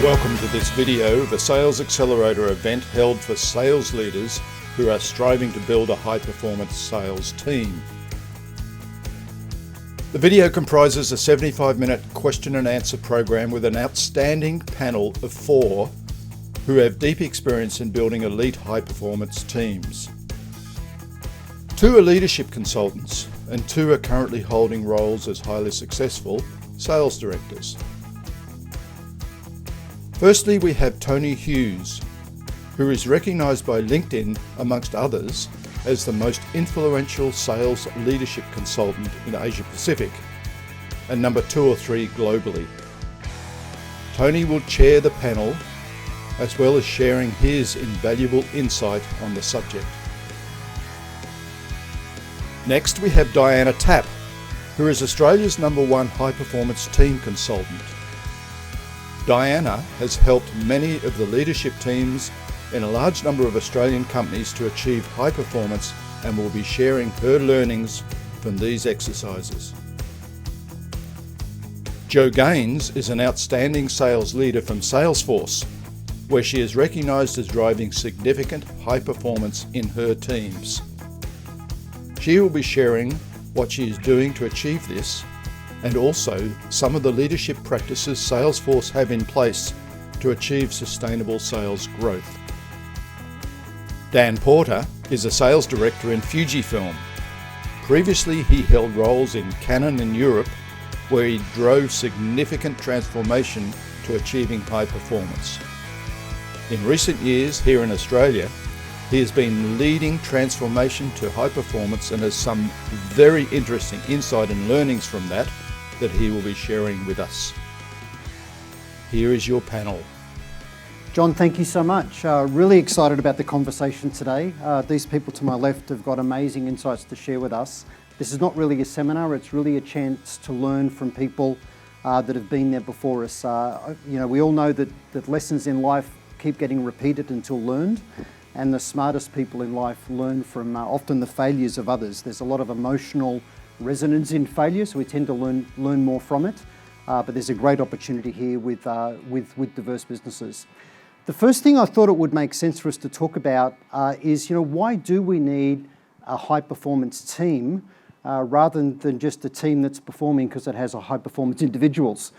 Welcome to this video of a Sales Accelerator event held for sales leaders who are striving to build a high-performance sales team. The video comprises a 75-minute question and answer program with an outstanding panel of 4 who have deep experience in building elite high-performance teams. 2 are leadership consultants and 2 are currently holding roles as highly successful sales directors. Firstly, we have Tony Hughes, who is recognised by LinkedIn, amongst others, as the most influential sales leadership consultant in Asia Pacific, and number 2 or 3 globally. Tony will chair the panel, as well as sharing his invaluable insight on the subject. Next, we have Diana Tapp, who is Australia's #1 high-performance team consultant. Diana has helped many of the leadership teams in a large number of Australian companies to achieve high performance and will be sharing her learnings from these exercises. Jo Gaines is an outstanding sales leader from Salesforce, where she is recognised as driving significant high performance in her teams. She will be sharing what she is doing to achieve this, and also some of the leadership practices Salesforce have in place to achieve sustainable sales growth. Dan Porter is a sales director in Fujifilm. Previously, he held roles in Canon in Europe, where he drove significant transformation to achieving high performance. In recent years here in Australia, he has been leading transformation to high performance and has some very interesting insight and learnings from that he will be sharing with us. Here is your panel. John, thank you so much. Really excited about the conversation today. These people to my left have got amazing insights to share with us. This is not really a seminar, it's really a chance to learn from people that have been there before us. We all know that lessons in life keep getting repeated until learned, and the smartest people in life learn from often the failures of others. There's a lot of emotional resonance in failure, so we tend to learn more from it. But there's a great opportunity here with diverse businesses. The first thing I thought it would make sense for us to talk about is, why do we need a high-performance team rather than just a team that's performing because it has a high-performance individuals?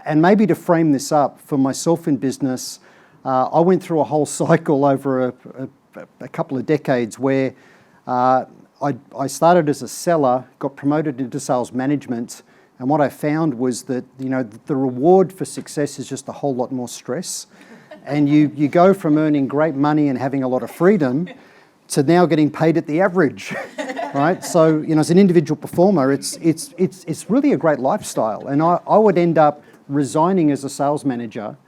And maybe to frame this up, for myself in business, I went through a whole cycle over a couple of decades where I started as a seller, got promoted into sales management, and what I found was that the reward for success is just a whole lot more stress. And you go from earning great money and having a lot of freedom to now getting paid at the average, right? So as an individual performer, it's really a great lifestyle. And I would end up resigning as a sales manager,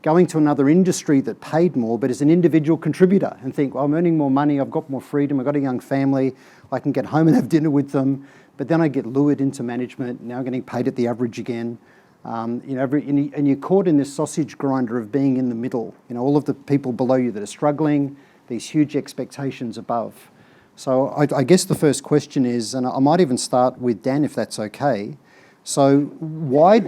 going to another industry that paid more, but as an individual contributor, and think, well, I'm earning more money, I've got more freedom, I've got a young family, I can get home and have dinner with them, but then I get lured into management, now getting paid at the average again. And you're caught in this sausage grinder of being in the middle, all of the people below you that are struggling, these huge expectations above. So I guess the first question is, and I might even start with Dan if that's okay, so why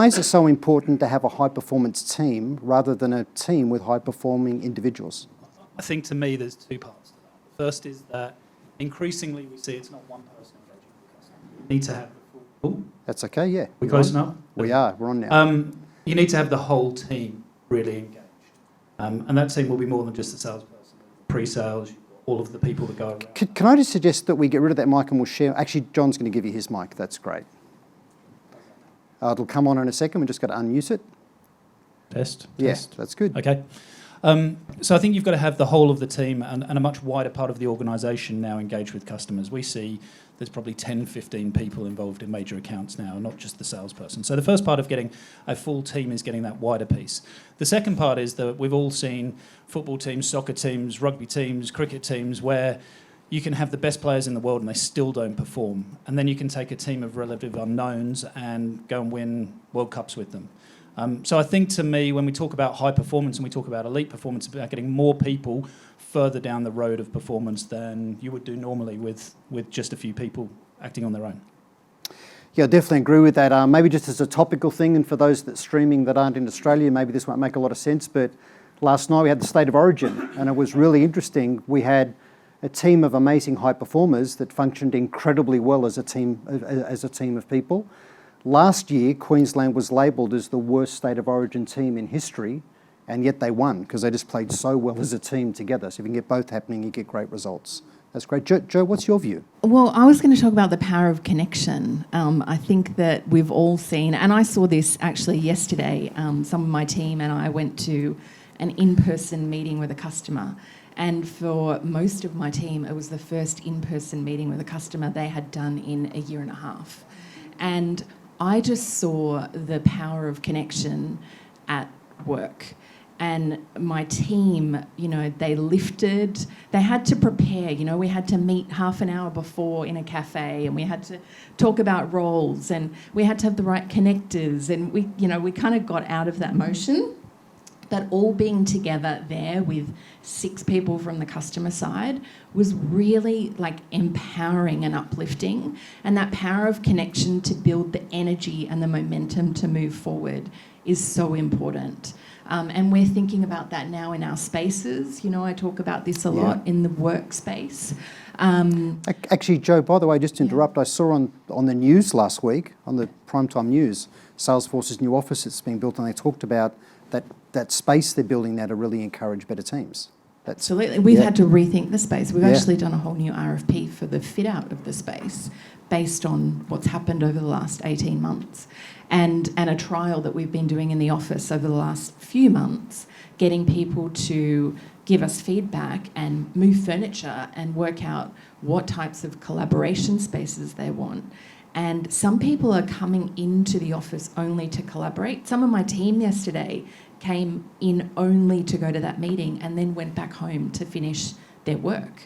is it so important to have a high-performance team rather than a team with high-performing individuals? I think to me there's 2 parts to that. The first is that increasingly we see it's not one person engaging with the customer. You need to have the full... That's okay, yeah. We're close enough? We are, we're on now. You need to have the whole team really engaged. And that team will be more than just the salesperson. Pre-sales, all of the people that go around. Can I just suggest that we get rid of that mic and we'll share... Actually, John's going to give you his mic. That's great. It'll come on in a second. We've just got to unmute it. Test. Yes, that's good. Okay. So I think you've got to have the whole of the team and a much wider part of the organisation now engaged with customers. We see there's probably 10, 15 people involved in major accounts now, not just the salesperson. So the first part of getting a full team is getting that wider piece. The second part is that we've all seen football teams, soccer teams, rugby teams, cricket teams, where you can have the best players in the world and they still don't perform. And then you can take a team of relative unknowns and go and win World Cups with them. So I think to me, when we talk about high performance and we talk about elite performance, it's about getting more people further down the road of performance than you would do normally with just a few people acting on their own. Yeah, I definitely agree with that. Maybe just as a topical thing, and for those that streaming that aren't in Australia, maybe this won't make a lot of sense, but last night we had the State of Origin, and it was really interesting. We had a team of amazing high performers that functioned incredibly well as a team of people. Last year, Queensland was labelled as the worst State of Origin team in history, and yet they won because they just played so well as a team together. So if you can get both happening, you get great results. That's great. Jo, what's your view? Well, I was going to talk about the power of connection. I think that we've all seen, and I saw this actually yesterday, some of my team and I went to an in-person meeting with a customer. And for most of my team, it was the first in-person meeting with a customer they had done in a year and a half. And I just saw the power of connection at work. And my team, they lifted, they had to prepare, we had to meet half an hour before in a cafe, and we had to talk about roles, and we had to have the right connectors, and we kind of got out of that motion. But all being together there with 6 people from the customer side was really empowering and uplifting. And that power of connection to build the energy and the momentum to move forward is so important. And we're thinking about that now in our spaces. I talk about this a lot in the workspace. Actually, Jo, by the way, just to interrupt, I saw on the news last week, on the primetime news, Salesforce's new office that's being built, and they talked about that space they're building now to really encourage better teams. Absolutely. We've had to rethink the space. We've actually done a whole new RFP for the fit out of the space based on what's happened over the last 18 months. And a trial that we've been doing in the office over the last few months, getting people to give us feedback and move furniture and work out what types of collaboration spaces they want. And some people are coming into the office only to collaborate. Some of my team yesterday came in only to go to that meeting and then went back home to finish their work.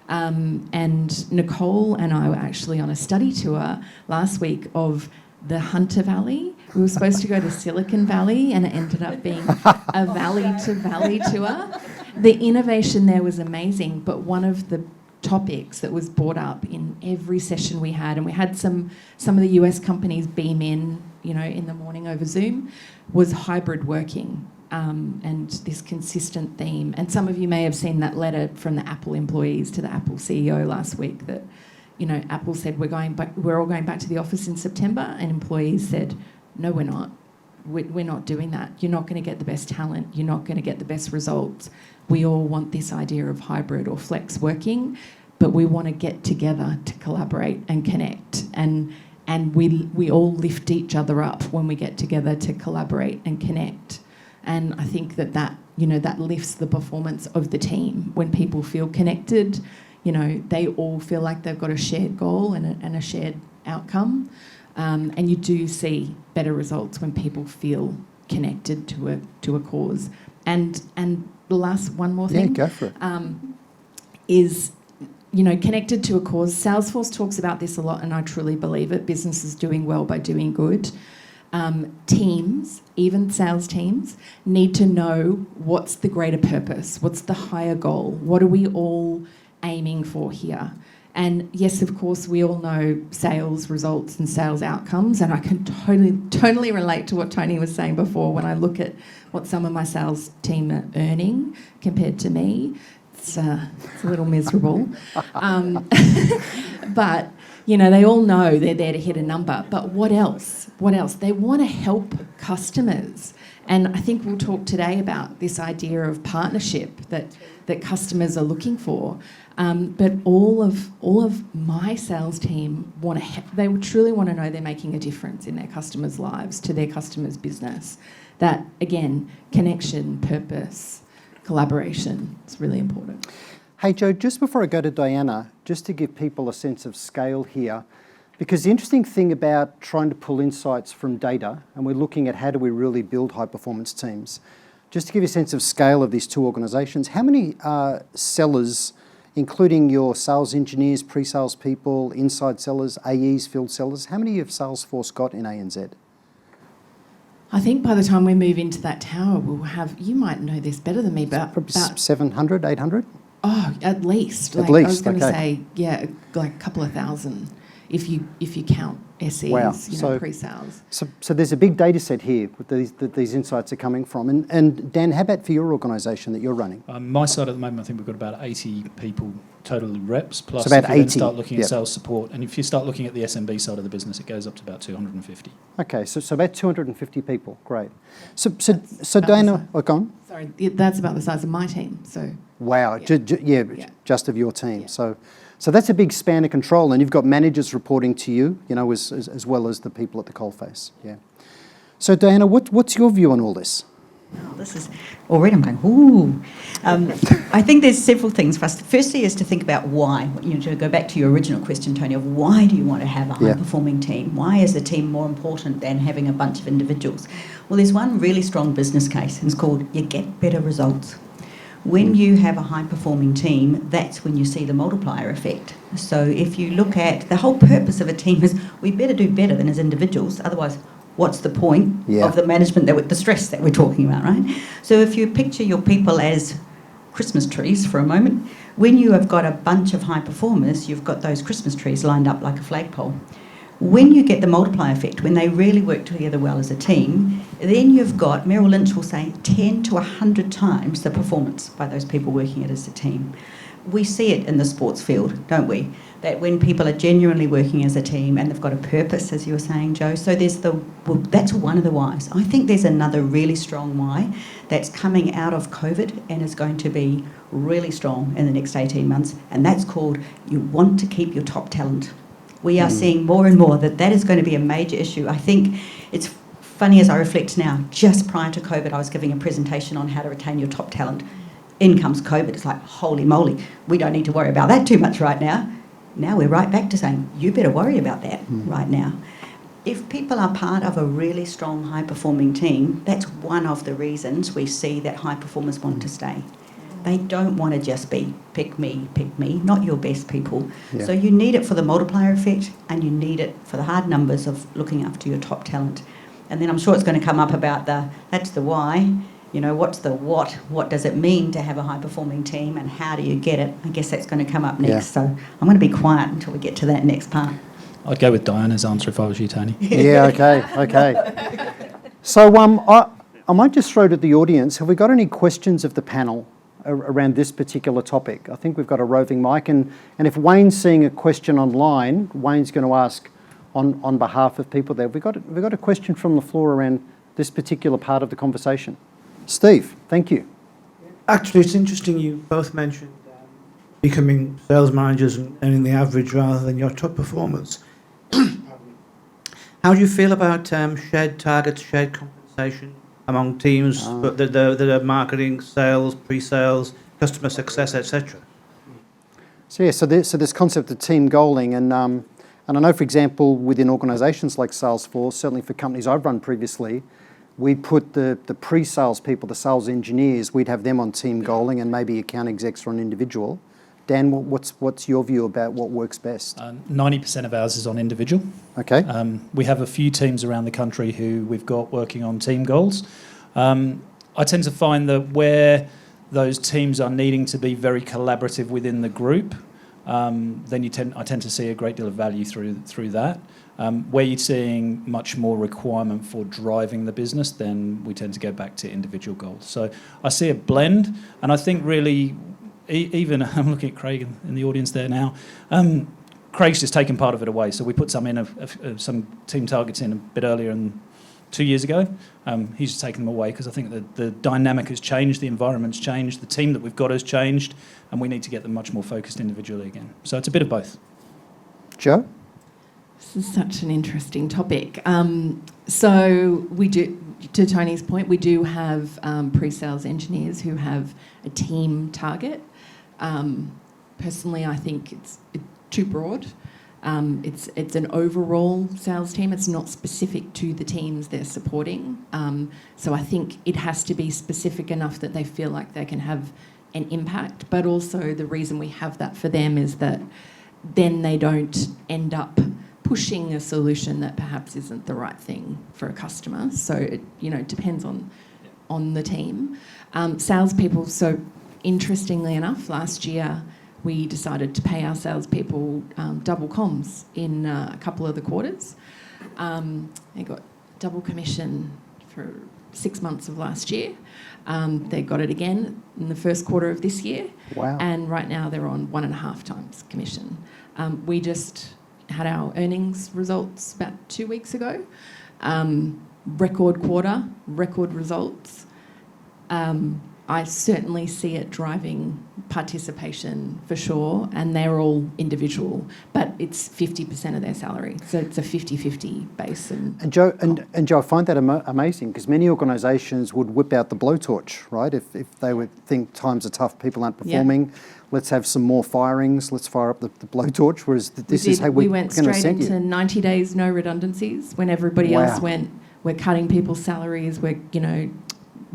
And Nicole and I were actually on a study tour last week of the Hunter Valley. We were supposed to go to Silicon Valley, and it ended up being a valley-to-valley tour. The innovation there was amazing, but one of the topics that was brought up in every session we had, and we had some of the US companies beam in, in the morning over Zoom, was hybrid working, and this consistent theme. And some of you may have seen that letter from the Apple employees to the Apple CEO last week that, Apple said we're all going back to the office in September, and employees said, no, we're not. We're not doing that. You're not going to get the best talent. You're not going to get the best results. We all want this idea of hybrid or flex working, but we want to get together to collaborate and connect. And we all lift each other up when we get together to collaborate and connect. And I think that lifts the performance of the team when people feel connected. They all feel like they've got a shared goal and a shared outcome. And you do see better results when people feel connected to a cause. And the last one more thing. Yeah, go for it. Is connected to a cause. Salesforce talks about this a lot, and I truly believe it. Businesses doing well by doing good. Teams, even sales teams, need to know what's the greater purpose, what's the higher goal, what are we all aiming for here. And yes, of course, we all know sales results and sales outcomes, and I can totally relate to what Tony was saying before when I look at what some of my sales team are earning compared to me. It's a little miserable. But, they all know they're there to hit a number. But what else? They want to help customers. And I think we'll talk today about this idea of partnership that customers are looking for. But all of my sales team they truly want to know they're making a difference in their customers' lives, to their customers' business. That, again, connection, purpose, collaboration is really important. Hey, Jo, just before I go to Diana, just to give people a sense of scale here, because the interesting thing about trying to pull insights from data, and we're looking at how do we really build high-performance teams, just to give you a sense of scale of these two organisations, how many sellers, including your sales engineers, pre-sales people, inside sellers, AEs, field sellers, how many have Salesforce got in ANZ? I think by the time we move into that tower, we'll have, you might know this better than me, but probably 700, 800? Oh, at least. At least, I was going to say, like a couple of thousand. if you count SEs, Wow. pre-sales. So there's a big data set here that these insights are coming from. And Dan, how about for your organisation that you're running? My side at the moment, I think we've got about 80 people total reps, plus about if you then 80, start looking at yep. sales support, and if you start looking at the SMB side of the business, it goes up to about 250. Okay, so about 250 people. Great. So Diana, go on. Sorry, that's about the size of my team. So Wow, yeah. just of your team. Yeah. So that's a big span of control, and you've got managers reporting to you, as well as the people at the coalface. Yeah. So Diana, what's your view on all this? Oh, this is already. I'm going. Ooh. I think there's several things for us. Firstly, is to think about why. To go back to your original question, Tony, of why do you want to have a high-performing team? Why is a team more important than having a bunch of individuals? Well, there's one really strong business case, and it's called you get better results. When you have a high-performing team, that's when you see the multiplier effect. So if you look at the whole purpose of a team is we better do better than as individuals, otherwise what's the point of the management, the stress that we're talking about, right? So if you picture your people as Christmas trees for a moment, when you have got a bunch of high performers, you've got those Christmas trees lined up like a flagpole. When you get the multiplier effect, when they really work together well as a team, then you've got, Merrill Lynch will say, 10 to 100 times the performance by those people working it as a team. We see it in the sports field, don't we? That when people are genuinely working as a team and they've got a purpose, as you were saying, Joe, so that's one of the whys. I think there's another really strong why that's coming out of COVID and is going to be really strong in the next 18 months, and that's called you want to keep your top talent. We are seeing more and more that is going to be a major issue. I think it's funny as I reflect now, just prior to COVID, I was giving a presentation on how to retain your top talent. In comes COVID. It's like, holy moly, we don't need to worry about that too much right now. Now we're right back to saying, you better worry about that right now. If people are part of a really strong, high-performing team, that's one of the reasons we see that high performers want to stay. They don't want to just be pick me, not your best people. Yeah. So you need it for the multiplier effect, and you need it for the hard numbers of looking after your top talent. And then I'm sure it's going to come up about that's the why. What's the what? What does it mean to have a high-performing team, and how do you get it? I guess that's going to come up next. Yeah. So I'm going to be quiet until we get to that next part. I'd go with Diana's answer if I was you, Tony. Yeah, okay. So I might just throw to the audience, have we got any questions of the panel around this particular topic? I think we've got a roving mic, and if Wayne's seeing a question online, Wayne's going to ask on behalf of people there. Have we got a question from the floor around this particular part of the conversation? Steve, thank you. Actually, it's interesting you both mentioned becoming sales managers and earning the average rather than your top performance. How do you feel about shared targets, shared compensation among teams that are marketing, sales, pre-sales, customer success, etc.? So this concept of team goaling, and I know, for example, within organisations like Salesforce, certainly for companies I've run previously, we'd put the pre-sales people, the sales engineers, we'd have them on team goaling, and maybe account execs or an individual. Dan, what's your view about what works best? 90% of ours is on individual. Okay. We have a few teams around the country who we've got working on team goals. I tend to find that where those teams are needing to be very collaborative within the group, then I tend to see a great deal of value through that. Where you're seeing much more requirement for driving the business, then we tend to go back to individual goals. So I see a blend, and I think really, even I'm looking at Craig in the audience there now. Craig's just taken part of it away, so we put some some team targets in a bit earlier 2 years ago. He's just taken them away because I think that the dynamic has changed, the environment's changed, the team that we've got has changed, and we need to get them much more focused individually again. So it's a bit of both. Joe? This is such an interesting topic. So we do, to Tony's point, we do have pre-sales engineers who have a team target. Personally, I think it's too broad. It's an overall sales team. It's not specific to the teams they're supporting. So I think it has to be specific enough that they feel like they can have an impact. But also the reason we have that for them is that then they don't end up pushing a solution that perhaps isn't the right thing for a customer. So it depends on the team. Salespeople, so interestingly enough, last year we decided to pay our salespeople double comms in a couple of the quarters. They got double commission for 6 months of last year. They got it again in the first quarter of this year. Wow. And right now they're on 1.5 times commission. We just had our earnings results about 2 weeks ago. Record quarter, record results. I certainly see it driving participation for sure, and they're all individual, but it's 50% of their salary, so it's a 50-50 base. And Joe, I find that amazing, because many organisations would whip out the blowtorch, right? If they would think times are tough, people aren't performing, let's have some more firings, let's fire up the blowtorch, whereas this is how we we're went going to straight send you. into 90 days no redundancies when everybody else went, we're cutting people's salaries, we're,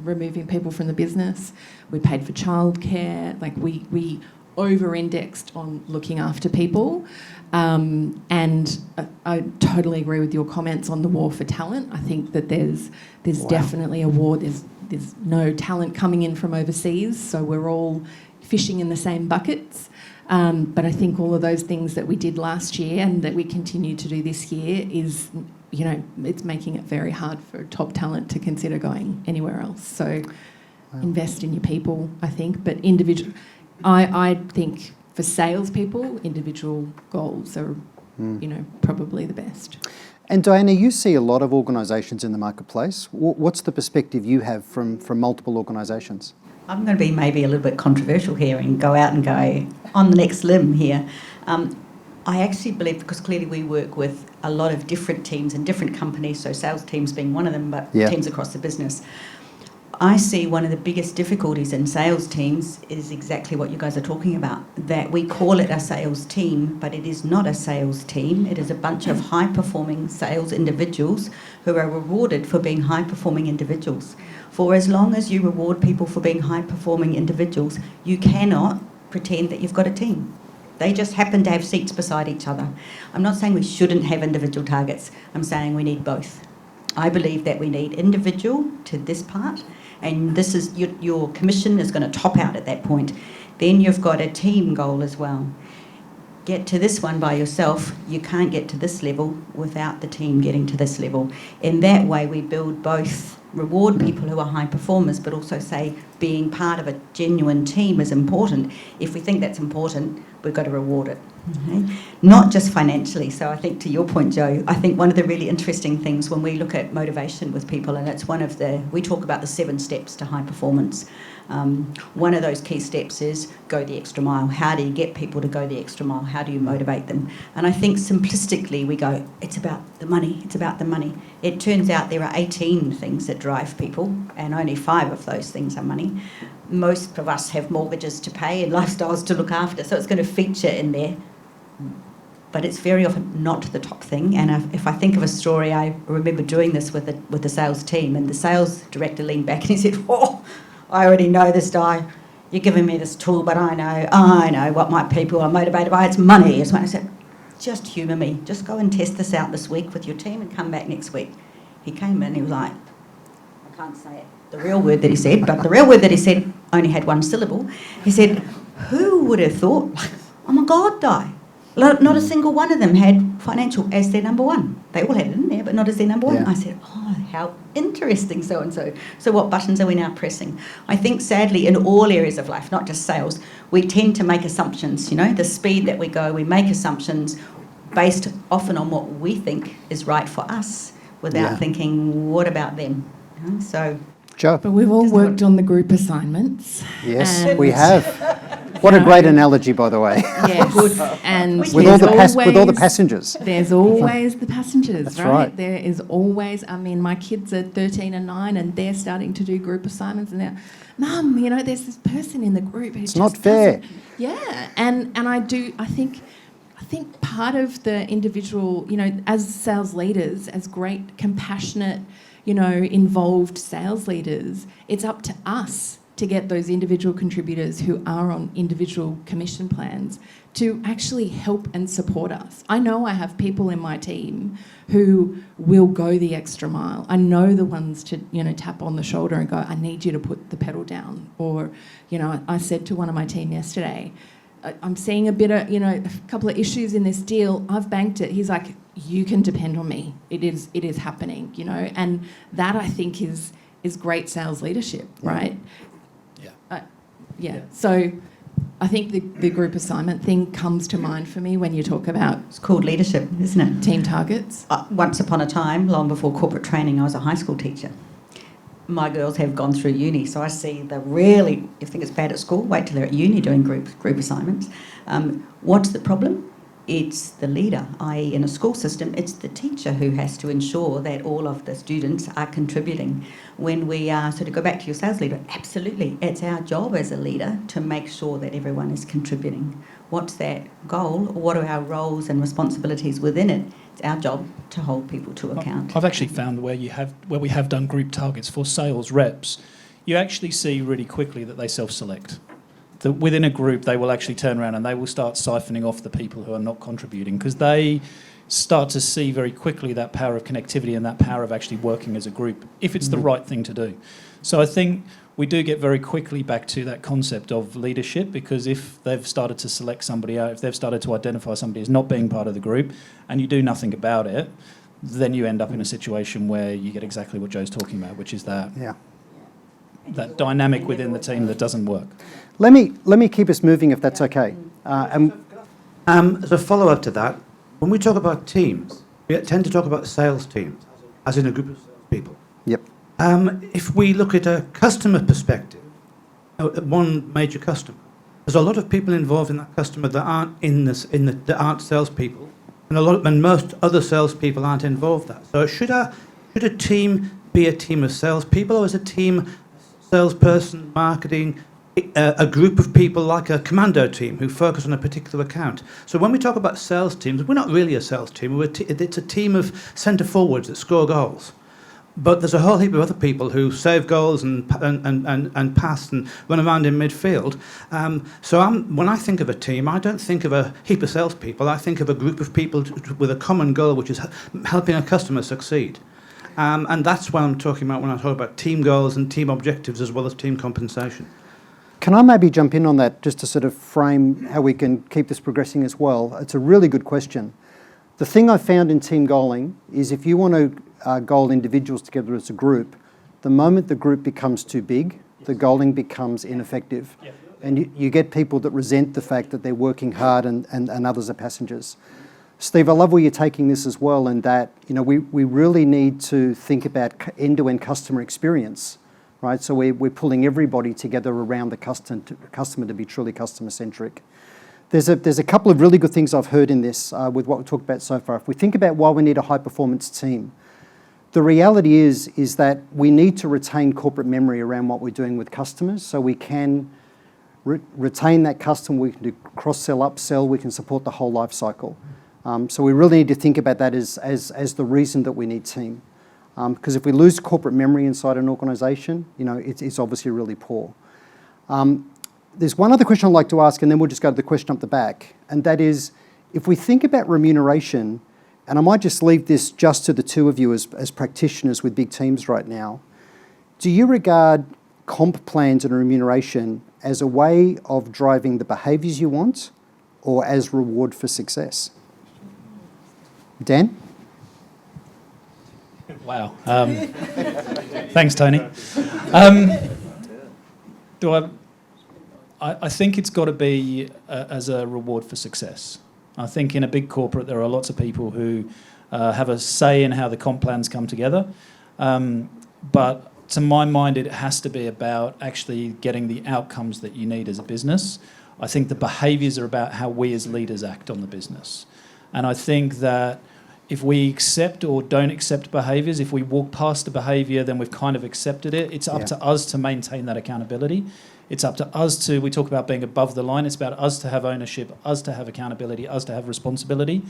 removing people from the business. We paid for childcare. Like we over-indexed on looking after people. And I totally agree with your comments on the war for talent. I think that there's definitely a war. There's no talent coming in from overseas, so we're all fishing in the same buckets. But I think all of those things that we did last year and that we continue to do this year is, it's making it very hard for top talent to consider going anywhere else. So invest in your people, I think. But individual, I think for salespeople, individual goals are, probably the best. And Diana, you see a lot of organisations in the marketplace. What's the perspective you have from multiple organisations? I'm going to be maybe a little bit controversial here and go out and go on the next limb here. I actually believe, because clearly we work with a lot of different teams and different companies, so sales teams being one of them, but teams across the business. I see one of the biggest difficulties in sales teams is exactly what you guys are talking about, that we call it a sales team, but it is not a sales team. It is a bunch of high-performing sales individuals who are rewarded for being high-performing individuals. For as long as you reward people for being high-performing individuals, you cannot pretend that you've got a team. They just happen to have seats beside each other. I'm not saying we shouldn't have individual targets. I'm saying we need both. I believe that we need individual to this part, and this is your commission is going to top out at that point. Then you've got a team goal as well. Get to this one by yourself. You can't get to this level without the team getting to this level. In that way, we build both, reward people who are high performers, but also say being part of a genuine team is important. If we think that's important, we've got to reward it. Okay? Not just financially. So I think to your point, Joe, I think one of the really interesting things when we look at motivation with people, and it's we talk about the 7 steps to high performance. One of those key steps is go the extra mile. How do you get people to go the extra mile? How do you motivate them? And I think simplistically we go, it's about the money, it's about the money. It turns out there are 18 things that drive people, and only 5 of those things are money. Most of us have mortgages to pay and lifestyles to look after, so it's going to feature in there. But it's very often not the top thing. And if I think of a story, I remember doing this with the sales team, and the sales director leaned back and he said, "Oh, I already know this, Di. You're giving me this tool, but I know what my people are motivated by. It's money." I said, "Just humour me. Just go and test this out this week with your team and come back next week." He came in, he was like, I can't say it, the real word that he said, but the real word that he said only had 1 syllable. He said, "Who would have thought, oh my God, Di, not a single one of them had financial as their number 1. They all had it in there, but not as their number 1. I said, "Oh, how interesting, so-and-so. So what buttons are we now pressing?" I think, sadly, in all areas of life, not just sales, we tend to make assumptions. The speed that we go, we make assumptions based often on what we think is right for us without thinking, what about them? So, Joe. But we've all worked on the group assignments. Yes, we have. What a great analogy, by the way. Yes, and with all the passengers. There's always the passengers, That's right. There is always. I mean, my kids are 13 and 9, and they're starting to do group assignments, and they're, "Mum, there's this person in the group who it's just not fair." Yeah, and I think part of the individual, as sales leaders, as great, compassionate, involved sales leaders, it's up to us to get those individual contributors who are on individual commission plans to actually help and support us. I know I have people in my team who will go the extra mile. I know the ones to, tap on the shoulder and go, "I need you to put the pedal down." Or, I said to one of my team yesterday, I'm seeing a bit of, a couple of issues in this deal. I've banked it. He's like, you can depend on me. It is happening, and that I think is great sales leadership, right? Yeah. So I think the group assignment thing comes to mind for me when you talk about It's called leadership, isn't it? team targets. Once upon a time, long before corporate training, I was a high school teacher. My girls have gone through uni, so I see you think it's bad at school, wait till they're at uni doing group assignments. What's the problem? It's the leader, i.e. in a school system, it's the teacher who has to ensure that all of the students are contributing. When we are, so to go back to your sales leader, absolutely, it's our job as a leader to make sure that everyone is contributing. What's that goal? What are our roles and responsibilities within it? It's our job to hold people to account. I've actually found where we have done group targets for sales reps, you actually see really quickly that they self-select. That within a group, they will actually turn around and they will start siphoning off the people who are not contributing, because they start to see very quickly that power of connectivity and that power of actually working as a group, if it's the right thing to do. So I think we do get very quickly back to that concept of leadership, because if they've started to select somebody out, if they've started to identify somebody as not being part of the group, and you do nothing about it, then you end up in a situation where you get exactly what Joe's talking about, which is that that dynamic within the team that doesn't work. Let me keep us moving, if that's okay. As a follow-up to that, when we talk about teams, we tend to talk about sales teams, as in a group of salespeople. Yep. If we look at a customer perspective, one major customer, there's a lot of people involved in that customer that aren't that aren't salespeople, and most other salespeople aren't involved in that. So should a team be a team of salespeople, or is a team salesperson, marketing, a group of people like a commando team who focus on a particular account? So when we talk about sales teams, we're not really a sales team. It's a team of centre forwards that score goals. But there's a whole heap of other people who save goals and pass and run around in midfield. When I think of a team, I don't think of a heap of salespeople. I think of a group of people with a common goal, which is helping a customer succeed. And that's what I'm talking about when I talk about team goals and team objectives, as well as team compensation. Can I maybe jump in on that just to sort of frame how we can keep this progressing as well? It's a really good question. The thing I found in team goaling is if you want to goal individuals together as a group, the moment the group becomes too big, the goaling becomes ineffective. Yeah. And you get people that resent the fact that they're working hard and others are passengers. Steve, I love where you're taking this as well, and that we really need to think about end-to-end customer experience, right? So we're pulling everybody together around the customer to be truly customer-centric. There's a couple of really good things I've heard in this with what we've talked about so far. If we think about why we need a high-performance team, the reality is that we need to retain corporate memory around what we're doing with customers, so we can retain that customer, we can do cross-sell, upsell, we can support the whole life cycle. So we really need to think about that as the reason that we need team. Because if we lose corporate memory inside an organisation, it's obviously really poor. There's one other question I'd like to ask, and then we'll just go to the question up the back, and that is, if we think about remuneration, and I might just leave this just to the two of you as practitioners with big teams right now, do you regard comp plans and remuneration as a way of driving the behaviours you want, or as reward for success? Dan? Wow. Thanks, Tony. I think it's got to be as a reward for success. I think in a big corporate there are lots of people who have a say in how the comp plans come together. But to my mind, it has to be about actually getting the outcomes that you need as a business. I think the behaviours are about how we as leaders act on the business. And I think that if we accept or don't accept behaviours, if we walk past a behaviour, then we've kind of accepted it. It's up to us to maintain that accountability. It's up to us we talk about being above the line, it's about us to have ownership, us to have accountability, us to have responsibility.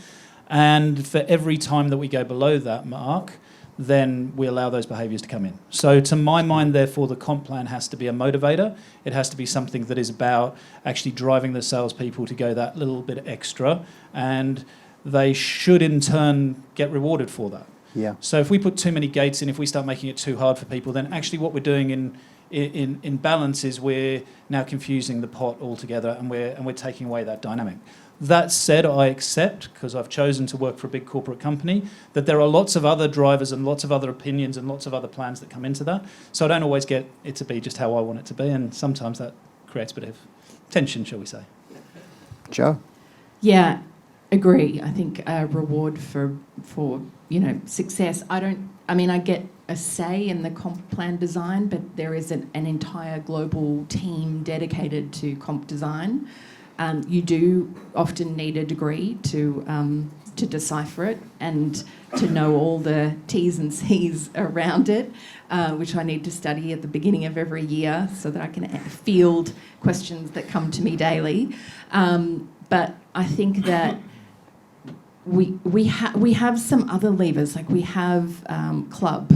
And for every time that we go below that mark, then we allow those behaviours to come in. So to my mind, therefore, the comp plan has to be a motivator. It has to be something that is about actually driving the salespeople to go that little bit extra, and they should in turn get rewarded for that. Yeah. So if we put too many gates in, if we start making it too hard for people, then actually what we're doing in balance is we're now confusing the pot altogether, and we're taking away that dynamic. That said, I accept, because I've chosen to work for a big corporate company, that there are lots of other drivers and lots of other opinions and lots of other plans that come into that. So I don't always get it to be just how I want it to be, and sometimes that creates a bit of tension, shall we say. Joe? Yeah, agree. I think a reward for success. I get a say in the comp plan design, but there is an entire global team dedicated to comp design. You do often need a degree to decipher it and to know all the T's and C's around it, which I need to study at the beginning of every year so that I can field questions that come to me daily. But I think that we have some other levers, like we have club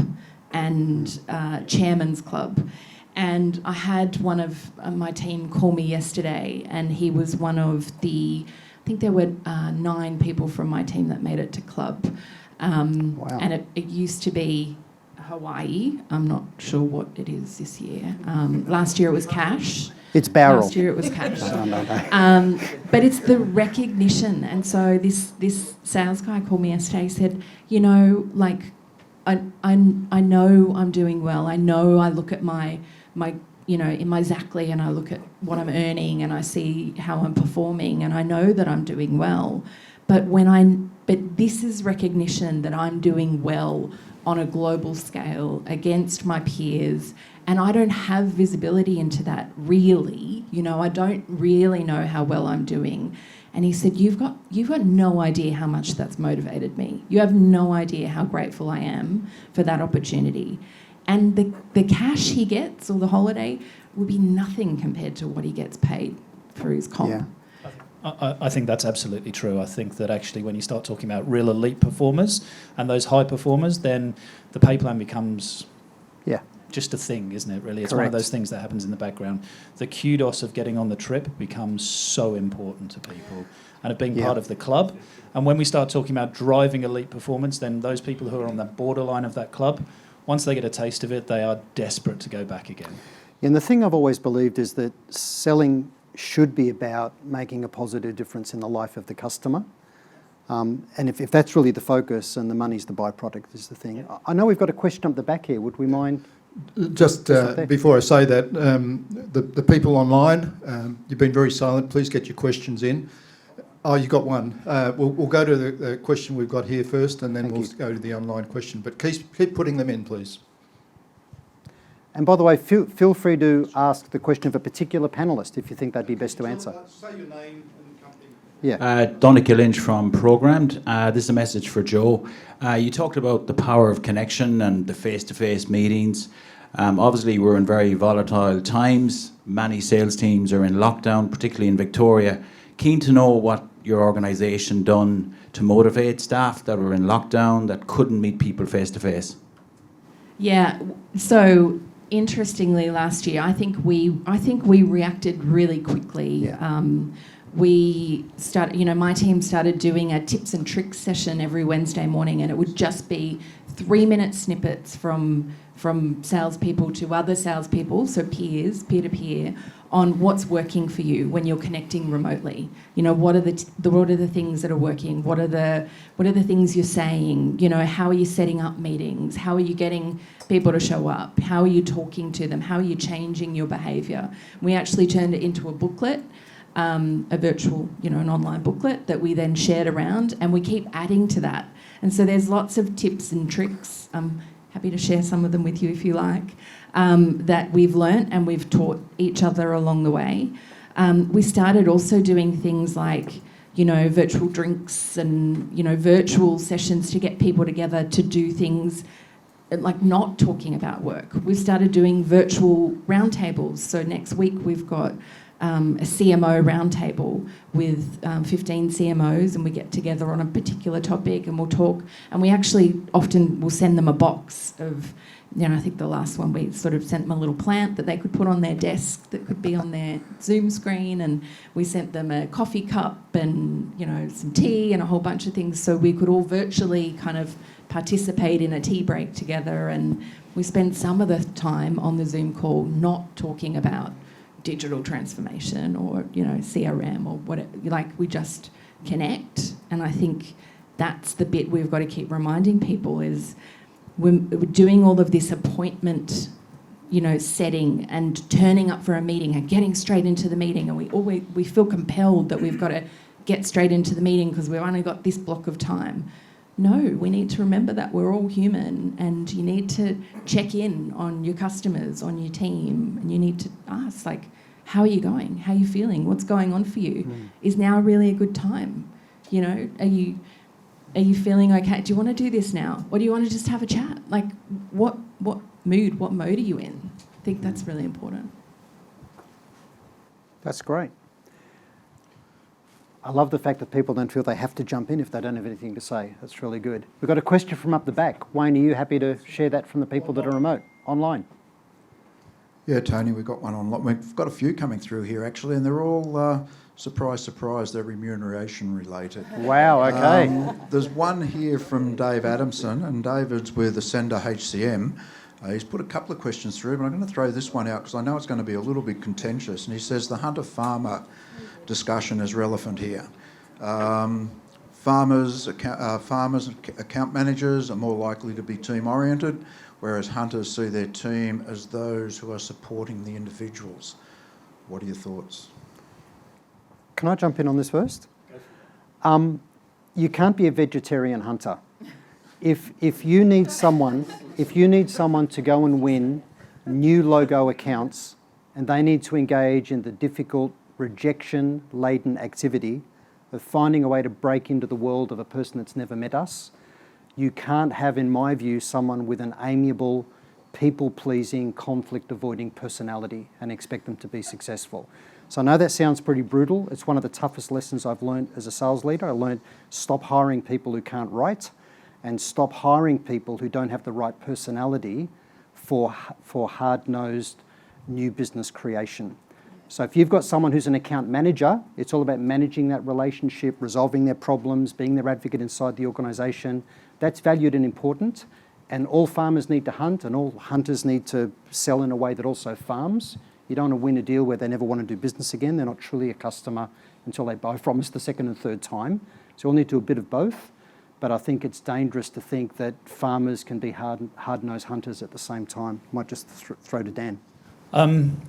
and chairman's club. And I had one of my team call me yesterday, and he was one of I think there were 9 people from my team that made it to club. Wow. And it used to be Hawaii. I'm not sure what it is this year. Last year it was cash. It's barrel. Last year it was cash. No. But it's the recognition. And so this sales guy called me yesterday, said, I know I'm doing well. I know I look at my in my Zackley, and I look at what I'm earning, and I see how I'm performing, and I know that I'm doing well. But this is recognition that I'm doing well on a global scale against my peers, and I don't have visibility into that really. I don't really know how well I'm doing. And he said, you've got no idea how much that's motivated me. You have no idea how grateful I am for that opportunity. And the cash he gets, or the holiday, will be nothing compared to what he gets paid for his comp. Yeah. I think that's absolutely true. I think that actually when you start talking about real elite performers and those high performers, then the pay plan becomes just a thing, isn't it, really? It's Correct. one of those things that happens in the background. The kudos of getting on the trip becomes so important to people, and of being part of the club. And when we start talking about driving elite performance, then those people who are on the borderline of that club, once they get a taste of it, they are desperate to go back again. And the thing I've always believed is that selling should be about making a positive difference in the life of the customer. And if that's really the focus and the money's the byproduct is the thing. I know we've got a question up the back here. Would we mind? Just before I say that, the people online, you've been very silent. Please get your questions in. Oh, you got one. We'll go to the question we've got here first, and then we'll go to the online question. But keep putting them in, please. And by the way, feel free to ask the question of a particular panellist if you think that'd be best to answer. Say your name and company. Yeah. Donica Lynch from Programmed. This is a message for Joe. You talked about the power of connection and the face-to-face meetings. Obviously, we're in very volatile times. Many sales teams are in lockdown, particularly in Victoria. Keen to know what your organisation done to motivate staff that were in lockdown that couldn't meet people face-to-face. Yeah, so interestingly, last year, I think we reacted really quickly. Yeah. We started, my team started doing a tips and tricks session every Wednesday morning, and it would just be 3-minute snippets from salespeople to other salespeople, so peers, peer-to-peer, on what's working for you when you're connecting remotely. What are the things that are working? What are the things you're saying? How are you setting up meetings? How are you getting people to show up? How are you talking to them? How are you changing your behaviour? We actually turned it into a booklet, a virtual, an online booklet that we then shared around, and we keep adding to that. And so there's lots of tips and tricks. I'm happy to share some of them with you if you like, that we've learnt and we've taught each other along the way. We started also doing things like, virtual drinks and, virtual sessions to get people together to do things like not talking about work. We've started doing virtual roundtables. So next week we've got a CMO roundtable with 15 CMOs, and we get together on a particular topic and we'll talk, and we actually often will send them a box of, I think the last one we sort of sent them a little plant that they could put on their desk that could be on their Zoom screen, and we sent them a coffee cup and, some tea and a whole bunch of things so we could all virtually kind of participate in a tea break together. And we spend some of the time on the Zoom call not talking about digital transformation or, CRM or whatever. We just connect. And I think that's the bit we've got to keep reminding people is we're doing all of this appointment, setting and turning up for a meeting and getting straight into the meeting, and we feel compelled that we've got to get straight into the meeting because we've only got this block of time. No, we need to remember that we're all human, and you need to check in on your customers, on your team, and you need to ask, how are you going? How are you feeling? What's going on for you? Is now really a good time? Are you feeling okay? Do you want to do this now? Or do you want to just have a chat? What mood, what mode are you in? I think that's really important. That's great. I love the fact that people don't feel they have to jump in if they don't have anything to say. That's really good. We've got a question from up the back. Wayne, are you happy to share that from the people that are remote, online? Yeah, Tony, we've got one online. We've got a few coming through here, actually, and they're all, surprise, surprise, they're remuneration related. Wow, okay. There's one here from Dave Adamson, and David's with Ascender HCM. He's put a couple of questions through, but I'm going to throw this one out because I know it's going to be a little bit contentious. And he says the hunter-farmer discussion is relevant here. Farmers, account managers are more likely to be team-oriented, whereas hunters see their team as those who are supporting the individuals. What are your thoughts? Can I jump in on this first? You can't be a vegetarian hunter. If you need someone to go and win new logo accounts, and they need to engage in the difficult, rejection-laden activity of finding a way to break into the world of a person that's never met us, you can't have, in my view, someone with an amiable, people-pleasing, conflict-avoiding personality and expect them to be successful. So I know that sounds pretty brutal. It's one of the toughest lessons I've learned as a sales leader. I learned stop hiring people who can't write and stop hiring people who don't have the right personality for hard-nosed new business creation. So if you've got someone who's an account manager, it's all about managing that relationship, resolving their problems, being their advocate inside the organisation. That's valued and important. And all farmers need to hunt, and all hunters need to sell in a way that also farms. You don't want to win a deal where they never want to do business again. They're not truly a customer until they buy from us the second and third time. So we'll need to do a bit of both. But I think it's dangerous to think that farmers can be hard-nosed hunters at the same time. Might just throw to Dan.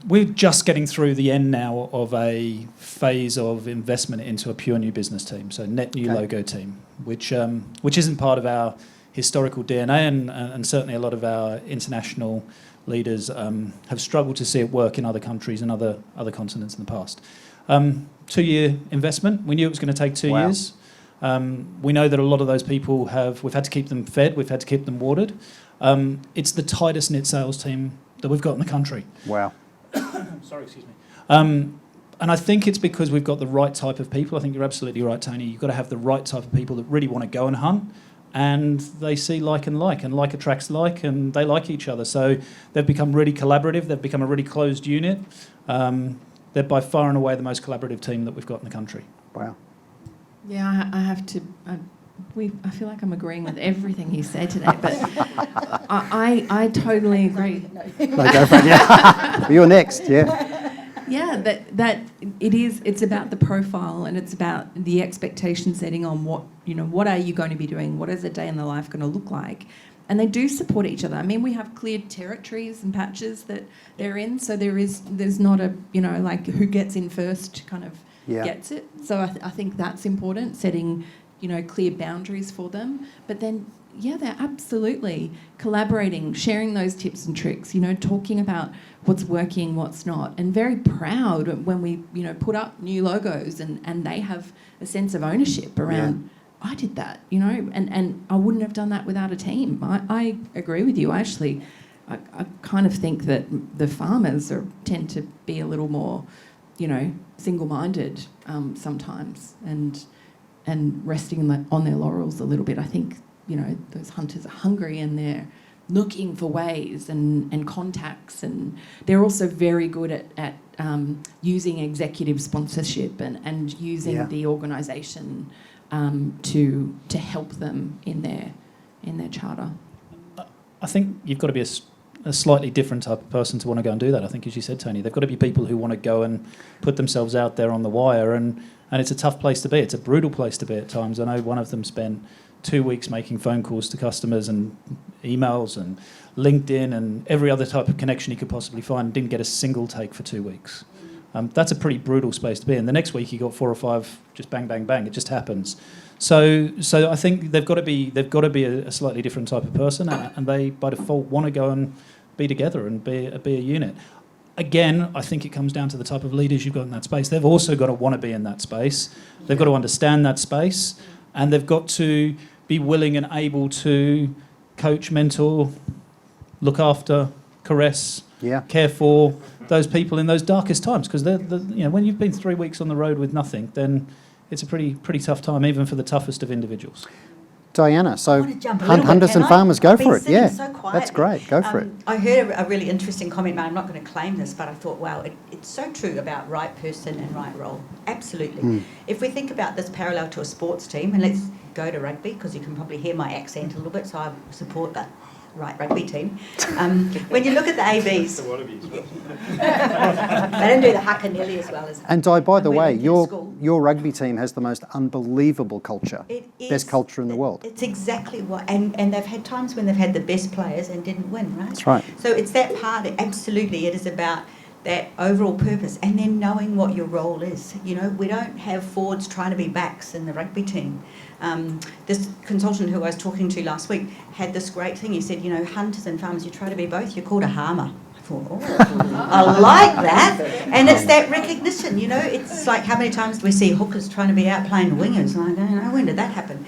We're just getting through the end now of a phase of investment into a pure new business team, so net new logo team, which isn't part of our historical DNA, and certainly a lot of our international leaders have struggled to see it work in other countries and other continents in the past. 2-year investment. We knew it was going to take 2 years. We know that a lot of those people we've had to keep them fed, we've had to keep them watered. It's the tightest knit sales team that we've got in the country. Wow. Sorry, excuse me. And I think it's because we've got the right type of people. I think you're absolutely right, Tony. You've got to have the right type of people that really want to go and hunt, and they see and like attracts like, and they like each other. So they've become really collaborative. They've become a really closed unit. They're by far and away the most collaborative team that we've got in the country. Wow. Yeah, I have to... I feel like I'm agreeing with everything he said today, but I totally agree. No, go for it, yeah. You're next, yeah. Yeah, that it's about the profile, and it's about the expectation setting on what are you going to be doing, what is a day in the life going to look like, and they do support each other. I mean, we have cleared territories and patches that they're in, so there's not a who gets in first kind of gets it. So I think that's important, setting clear boundaries for them. But then, they're absolutely collaborating, sharing those tips and tricks, talking about what's working, what's not, and very proud when we, put up new logos and they have a sense of ownership around, I did that, and I wouldn't have done that without a team. I agree with you. I kind of think that the farmers tend to be a little more single-minded sometimes and resting on their laurels a little bit. I think, those hunters are hungry and they're looking for ways and contacts, and they're also very good at using executive sponsorship and using the organisation to help them in their charter. I think you've got to be a slightly different type of person to want to go and do that. I think, as you said, Tony, they've got to be people who want to go and put themselves out there on the wire, and it's a tough place to be. It's a brutal place to be at times. I know one of them spent 2 weeks making phone calls to customers and emails and LinkedIn and every other type of connection he could possibly find, and didn't get a single take for 2 weeks. That's a pretty brutal space to be in. The next week he got 4 or 5, just bang, bang, bang. It just happens. So I think they've got to be a slightly different type of person, and they by default want to go and be together and be a unit. Again, I think it comes down to the type of leaders you've got in that space. They've also got to want to be in that space. They've got to understand that space, and they've got to be willing and able to coach, mentor, look after, caress, care for those people in those darkest times. Because when you've been 3 weeks on the road with nothing, then it's a pretty tough time, even for the toughest of individuals. Diana, so hunters and farmers, go for it. Yeah, so that's great. Go for it. I heard a really interesting comment, but I'm not going to claim this, but I thought, wow, it's so true about right person and right role. Absolutely. If we think about this parallel to a sports team, and let's go to rugby, because you can probably hear my accent a little bit, so I support that right rugby team. When you look at the ABs, they don't do the haka nearly as well as. And by the way, your rugby team has the most unbelievable culture. It is, best culture in the world. It's exactly what, and they've had times when they've had the best players and didn't win, right? That's right. So it's that part. Absolutely, it is about that overall purpose, and then knowing what your role is. We don't have forwards trying to be backs in the rugby team. This consultant who I was talking to last week had this great thing. He said, hunters and farmers, you try to be both, you're called a harmer. I thought, I like that. And it's that recognition, It's like, how many times do we see hookers trying to be out playing wingers? And I don't know, when did that happen?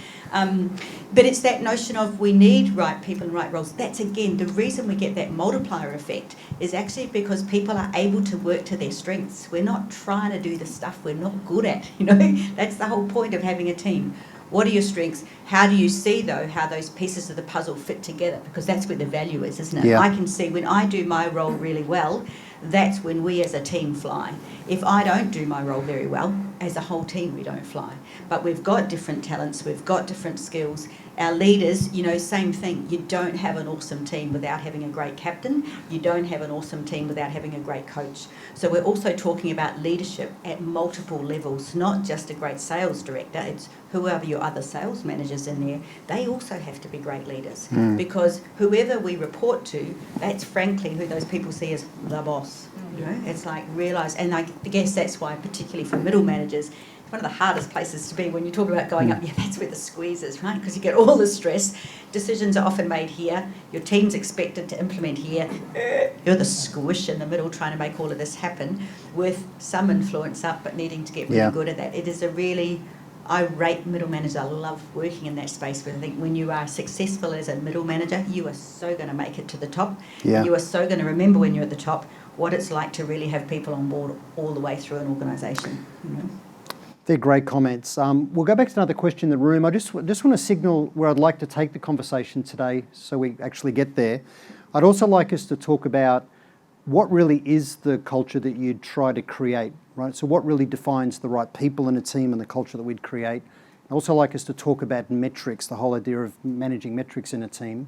But it's that notion of we need right people and right roles. That's, again, the reason we get that multiplier effect is actually because people are able to work to their strengths. We're not trying to do the stuff we're not good at, That's the whole point of having a team. What are your strengths? How do you see, though, how those pieces of the puzzle fit together? Because that's where the value is, isn't it? Yeah. I can see when I do my role really well, that's when we as a team fly. If I don't do my role very well, as a whole team, we don't fly. But we've got different talents, we've got different skills. Our leaders, same thing. You don't have an awesome team without having a great captain. You don't have an awesome team without having a great coach. So we're also talking about leadership at multiple levels, not just a great sales director. It's whoever your other sales managers in there. They also have to be great leaders because whoever we report to, that's frankly who those people see as the boss. It's like realise, and I guess that's why, particularly for middle managers, it's one of the hardest places to be when you talk about going up. Yeah, that's where the squeeze is, right? Because you get all the stress. Decisions are often made here. Your team's expected to implement here. You're the squish in the middle trying to make all of this happen with some influence up, but needing to get really good at that. It is a really irate middle manager. I love working in that space, but I think when you are successful as a middle manager, you are so going to make it to the top. Yeah. You are so going to remember when you're at the top what it's like to really have people on board all the way through an organisation. They're great comments. We'll go back to another question in the room. I just want to signal where I'd like to take the conversation today so we actually get there. I'd also like us to talk about what really is the culture that you'd try to create, right? So what really defines the right people in a team and the culture that we'd create. I'd also like us to talk about metrics, the whole idea of managing metrics in a team.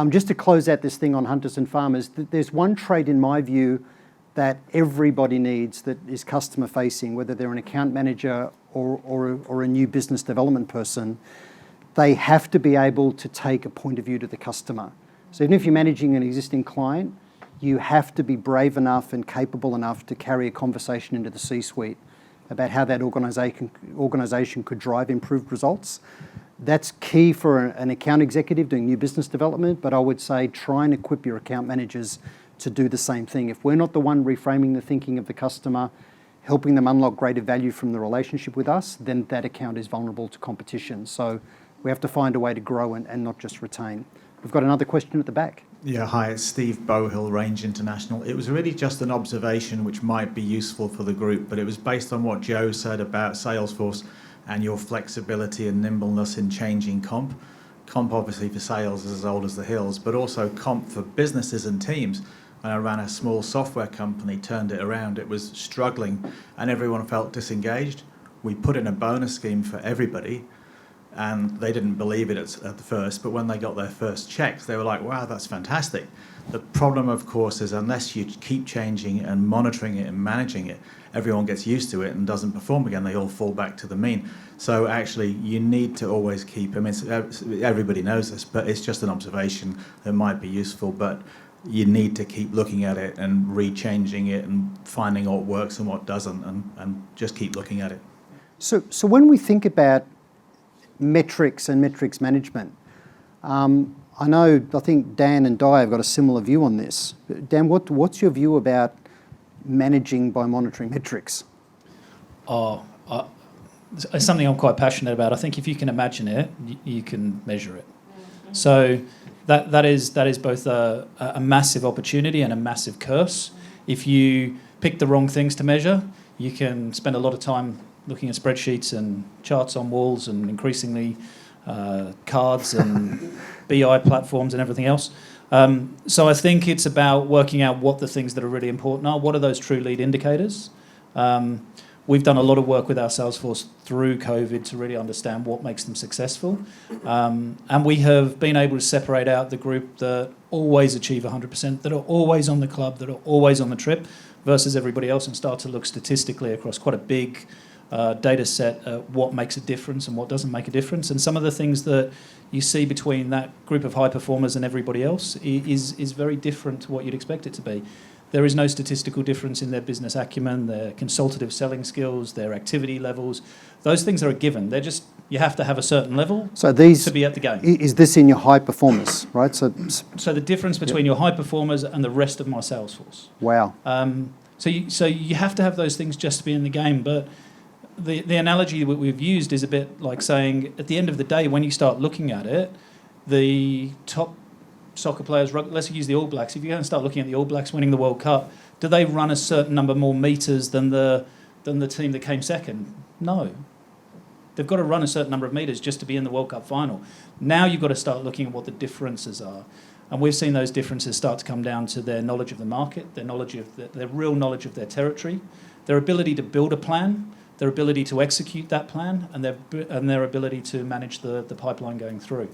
Just to close out this thing on hunters and farmers, there's one trait in my view that everybody needs that is customer facing, whether they're an account manager or a new business development person. They have to be able to take a point of view to the customer. So even if you're managing an existing client, you have to be brave enough and capable enough to carry a conversation into the C-suite about how that organisation could drive improved results. That's key for an account executive doing new business development, but I would say try and equip your account managers to do the same thing. If we're not the one reframing the thinking of the customer, helping them unlock greater value from the relationship with us, then that account is vulnerable to competition. So we have to find a way to grow and not just retain. We've got another question at the back. Yeah, hi, it's Steve Bohill, Range International. It was really just an observation which might be useful for the group, but it was based on what Joe said about Salesforce and your flexibility and nimbleness in changing comp. Comp obviously for sales is as old as the hills, but also comp for businesses and teams. When I ran a small software company, turned it around, it was struggling and everyone felt disengaged. We put in a bonus scheme for everybody, and they didn't believe it at the first, but when they got their first checks, they were like, wow, that's fantastic. The problem, of course, is unless you keep changing and monitoring it and managing it, everyone gets used to it and doesn't perform again. They all fall back to the mean. So actually, you need to always keep, I mean, everybody knows this, but it's just an observation that might be useful, but you need to keep looking at it and rechanging it and finding what works and what doesn't, and just keep looking at it. So when we think about metrics and metrics management, I think Dan and Di have got a similar view on this. Dan, what's your view about managing by monitoring metrics? It's something I'm quite passionate about. I think if you can imagine it, you can measure it. So that is both a massive opportunity and a massive curse. If you pick the wrong things to measure, you can spend a lot of time looking at spreadsheets and charts on walls and increasingly cards and BI platforms and everything else. So I think it's about working out what the things that are really important are. What are those true lead indicators? We've done a lot of work with our Salesforce through COVID to really understand what makes them successful. And we have been able to separate out the group that always achieve 100%, that are always on the club, that are always on the trip, versus everybody else, and start to look statistically across quite a big data set what makes a difference and what doesn't make a difference. And some of the things that you see between that group of high performers and everybody else is very different to what you'd expect it to be. There is no statistical difference in their business acumen, their consultative selling skills, their activity levels. Those things are a given. They're just, you have to have a certain level to be at the game. Is this in your high performers, right? So the difference between your high performers and the rest of my sales force. Wow. So you have to have those things just to be in the game. But the analogy that we've used is a bit like saying, at the end of the day, when you start looking at it, the top soccer players, let's use the All Blacks. If you go and start looking at the All Blacks winning the World Cup, do they run a certain number more metres than the team that came second? No. They've got to run a certain number of metres just to be in the World Cup final. Now you've got to start looking at what the differences are. And we've seen those differences start to come down to their knowledge of the market, their knowledge of their real knowledge of their territory, their ability to build a plan, their ability to execute that plan, and their ability to manage the pipeline going through.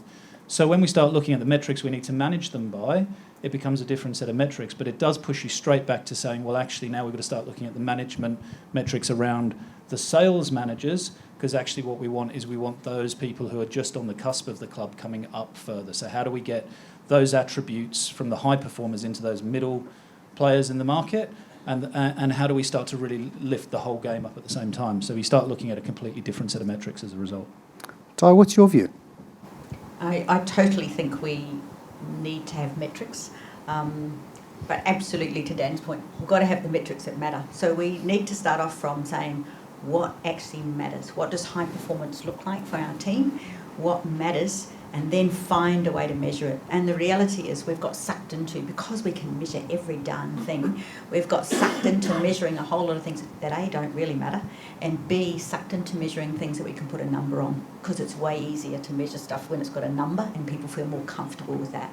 So when we start looking at the metrics we need to manage them by, it becomes a different set of metrics, but it does push you straight back to saying, well, actually now we've got to start looking at the management metrics around the sales managers, because actually what we want is we want those people who are just on the cusp of the club coming up further. So how do we get those attributes from the high performers into those middle players in the market, and how do we start to really lift the whole game up at the same time? So we start looking at a completely different set of metrics as a result. Ty, what's your view? I totally think we need to have metrics, but absolutely to Dan's point, we've got to have the metrics that matter. So we need to start off from saying what actually matters. What does high performance look like for our team? What matters? And then find a way to measure it. And the reality is we've got sucked into, because we can measure every darn thing, we've got sucked into measuring a whole lot of things that A, don't really matter, and B, sucked into measuring things that we can put a number on, because it's way easier to measure stuff when it's got a number and people feel more comfortable with that.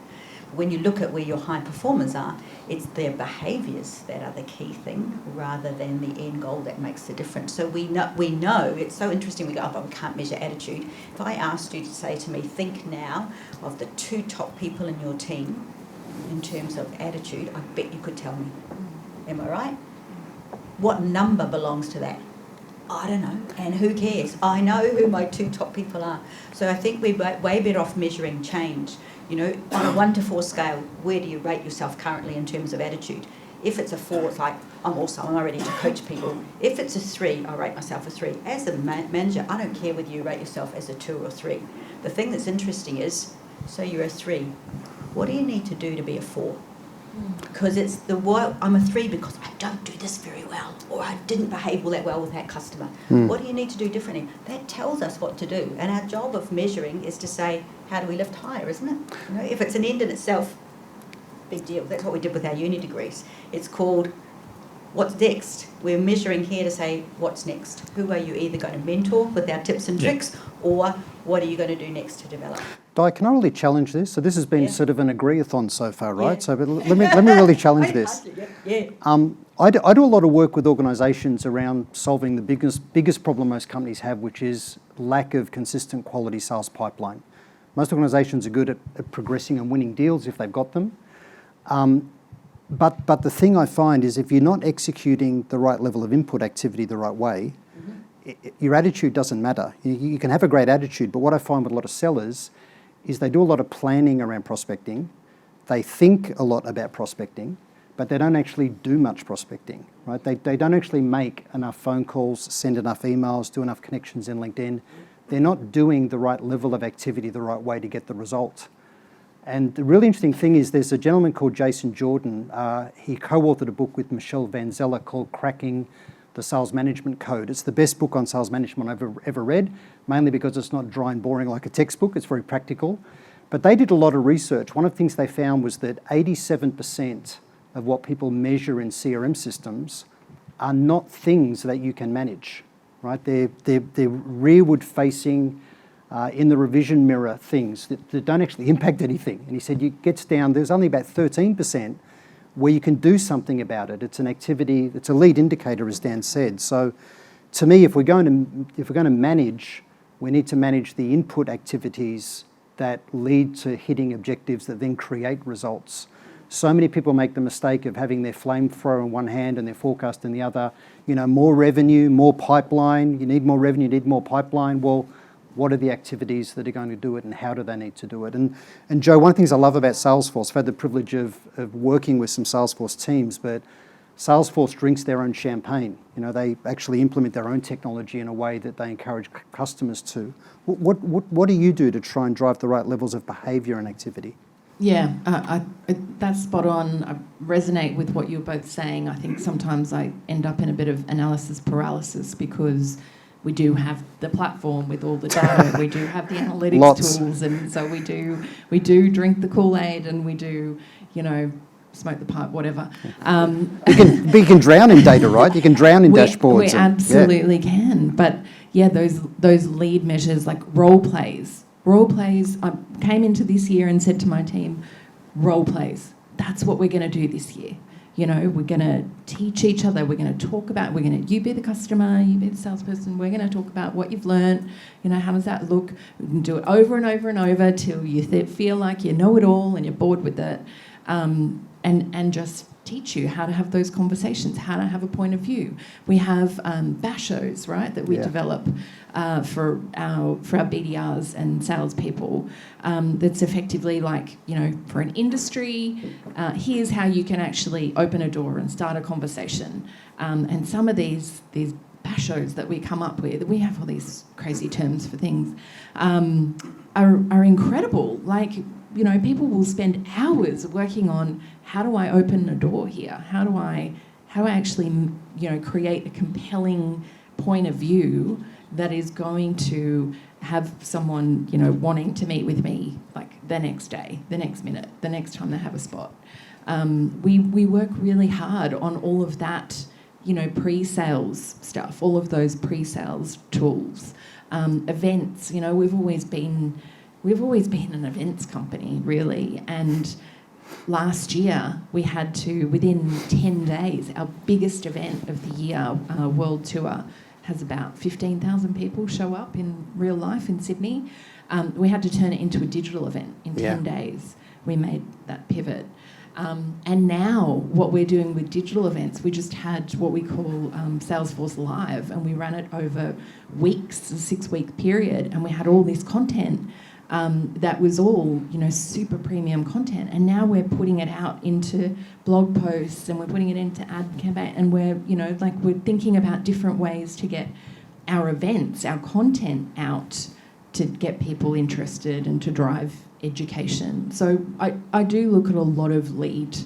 When you look at where your high performers are, it's their behaviours that are the key thing rather than the end goal that makes the difference. So we know it's so interesting. We go, oh, but we can't measure attitude. If I asked you to say to me, think now of the 2 top people in your team in terms of attitude, I bet you could tell me. Am I right? What number belongs to that? I don't know. And who cares? I know who my 2 top people are. So I think we're way better off measuring change. You know, on a 1 to 4 scale, where do you rate yourself currently in terms of attitude? If it's a 4, it's like, I'm ready to coach people. If it's a 3, I rate myself a 3. As a manager, I don't care whether you rate yourself as a 2 or 3. The thing that's interesting is, so you're a 3, what do you need to do to be a 4? Because it's I'm a 3 because I don't do this very well, or I didn't behave all that well with that customer. What do you need to do differently? That tells us what to do. And our job of measuring is to say, how do we lift higher, isn't it? You know, if it's an end in itself, big deal. That's what we did with our uni degrees. It's called What's Next. We're measuring here to say what's next. Who are you either going to mentor with our tips and tricks, or what are you going to do next to develop? Di, can I really challenge this? So this has been sort of an agree-a-thon so far, right? Yeah. So but let me really challenge this. I do a lot of work with organisations around solving the biggest problem most companies have, which is lack of consistent quality sales pipeline. Most organisations are good at progressing and winning deals if they've got them. But the thing I find is if you're not executing the right level of input activity the right way, your attitude doesn't matter. You can have a great attitude, but what I find with a lot of sellers is they do a lot of planning around prospecting. They think a lot about prospecting, but they don't actually do much prospecting, right? They don't actually make enough phone calls, send enough emails, do enough connections in LinkedIn. They're not doing the right level of activity the right way to get the result. And the really interesting thing is there's a gentleman called Jason Jordan. He co-authored a book with Michelle Van Zeller called Cracking the Sales Management Code. It's the best book on sales management I've ever read, mainly because it's not dry and boring like a textbook. It's very practical. But they did a lot of research. One of the things they found was that 87% of what people measure in CRM systems are not things that you can manage, right? They're rearward-facing, in the revision mirror things that don't actually impact anything. And he said it gets down, there's only about 13% where you can do something about it. It's an activity, it's a lead indicator, as Dan said. So to me, if we're going to manage, we need to manage the input activities that lead to hitting objectives that then create results. So many people make the mistake of having their flamethrower in one hand and their forecast in the other. You know, more revenue, more pipeline. You need more revenue, you need more pipeline. Well, what are the activities that are going to do it and how do they need to do it? And Joe, one of the things I love about Salesforce, I've had the privilege of working with some Salesforce teams, but Salesforce drinks their own champagne. You know, they actually implement their own technology in a way that they encourage customers to. What do you do to try and drive the right levels of behaviour and activity? Yeah, that's spot on. I resonate with what you're both saying. I think sometimes I end up in a bit of analysis paralysis because we do have the platform with all the data, we do have the analytics tools, and so we do drink the Kool-Aid, and we do, you know, smoke the pipe, whatever. You can drown in data, right? You can drown in dashboards. We absolutely can. But yeah, those lead measures like role plays. I came into this year and said to my team, role plays. That's what we're going to do this year. You know, we're going to teach each other. We're going to talk about, you be the customer, you be the salesperson. We're going to talk about what you've learned. You know, how does that look? We can do it over and over and over till you feel like you know it all and you're bored with it. And just teach you how to have those conversations, how to have a point of view. We have bashos, right, that we develop for our BDRs and salespeople. That's effectively like, you know, for an industry, here's how you can actually open a door and start a conversation. And some of these bashos that we come up with, we have all these crazy terms for things, are incredible. Like, you know, people will spend hours working on how do I open a door here? How do I actually, you know, create a compelling point of view that is going to have someone, you know, wanting to meet with me like the next day, the next minute, the next time they have a spot. We work really hard on all of that, you know, pre-sales stuff, all of those pre-sales tools. Events, you know, we've always been an events company, really, and last year we had to, within 10 days, our biggest event of the year, World Tour, has about 15,000 people show up in real life in Sydney. We had to turn it into a digital event in 10 days. We made that pivot. And now what we're doing with digital events, we just had what we call Salesforce Live, and we ran it over weeks, a 6-week period, and we had all this content that was all, you know, super premium content. And now we're putting it out into blog posts and we're putting it into ad campaign, and we're, you know, like we're thinking about different ways to get our events, our content out to get people interested and to drive education. So I do look at a lot of lead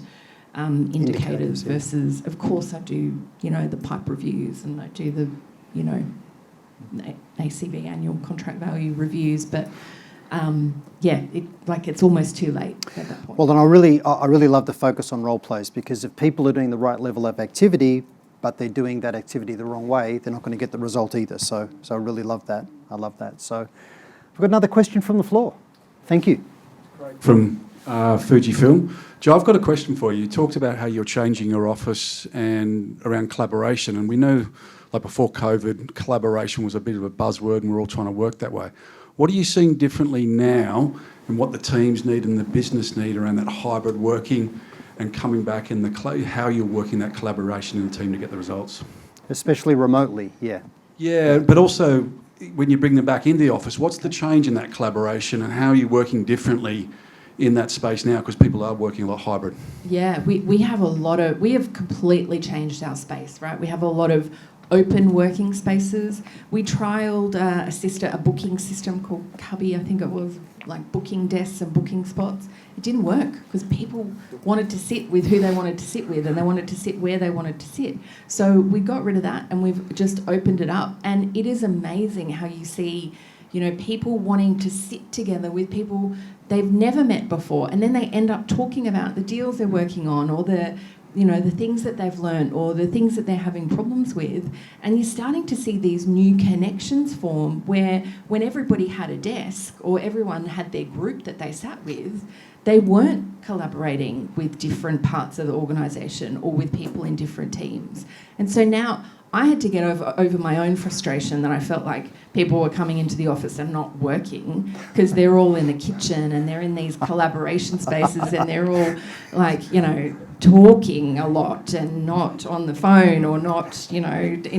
indicators versus, of course, I do, you know, the pipe reviews and I do the, you know, ACV, annual contract value reviews, but it's almost too late at that point. Well, then I really love the focus on role plays, because if people are doing the right level of activity, but they're doing that activity the wrong way, they're not going to get the result either. So I really love that. I love that. So we've got another question from the floor. Thank you. From Fujifilm. Joe, I've got a question for you. You talked about how you're changing your office and around collaboration, and we know, like before COVID, collaboration was a bit of a buzzword and we're all trying to work that way. What are you seeing differently now and what the teams need and the business need around that hybrid working and coming back in how you're working that collaboration in the team to get the results? Especially remotely, yeah. Yeah, but also when you bring them back into the office, what's the change in that collaboration and how are you working differently in that space now, because people are working a lot hybrid? Yeah, we have completely changed our space, right? We have a lot of open working spaces. We trialled a booking system called Cubby, I think it was, like booking desks and booking spots. It didn't work because people wanted to sit with who they wanted to sit with and they wanted to sit where they wanted to sit. So we got rid of that and we've just opened it up. And it is amazing how you see, people wanting to sit together with people they've never met before, and then they end up talking about the deals they're working on or the things that they've learned or the things that they're having problems with. And you're starting to see these new connections form where when everybody had a desk or everyone had their group that they sat with, they weren't collaborating with different parts of the organisation or with people in different teams. And so now I had to get over my own frustration that I felt like people were coming into the office and not working because they're all in the kitchen and they're in these collaboration spaces and they're all talking a lot and not on the phone or not, in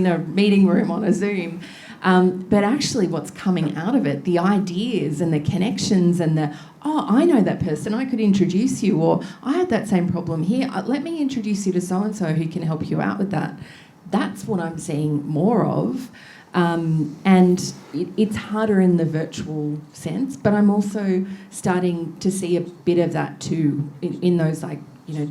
a meeting room on a Zoom. But actually what's coming out of it, the ideas and the connections and I know that person, I could introduce you, or I had that same problem here, let me introduce you to so-and-so who can help you out with that. That's what I'm seeing more of. And it's harder in the virtual sense, but I'm also starting to see a bit of that too in those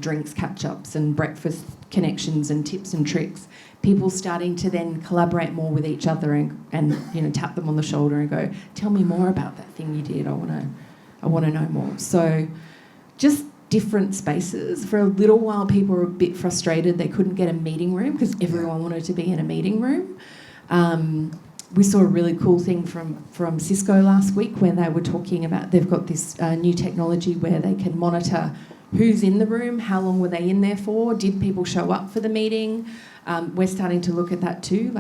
drinks catch-ups and breakfast connections and tips and tricks. People starting to then collaborate more with each other and tap them on the shoulder and go, tell me more about that thing you did. I want to know more. So just different spaces. For a little while, people were a bit frustrated. They couldn't get a meeting room because everyone wanted to be in a meeting room. We saw a really cool thing from Cisco last week where they were talking about they've got this new technology where they can monitor who's in the room, how long were they in there for, did people show up for the meeting. We're starting to look at that too.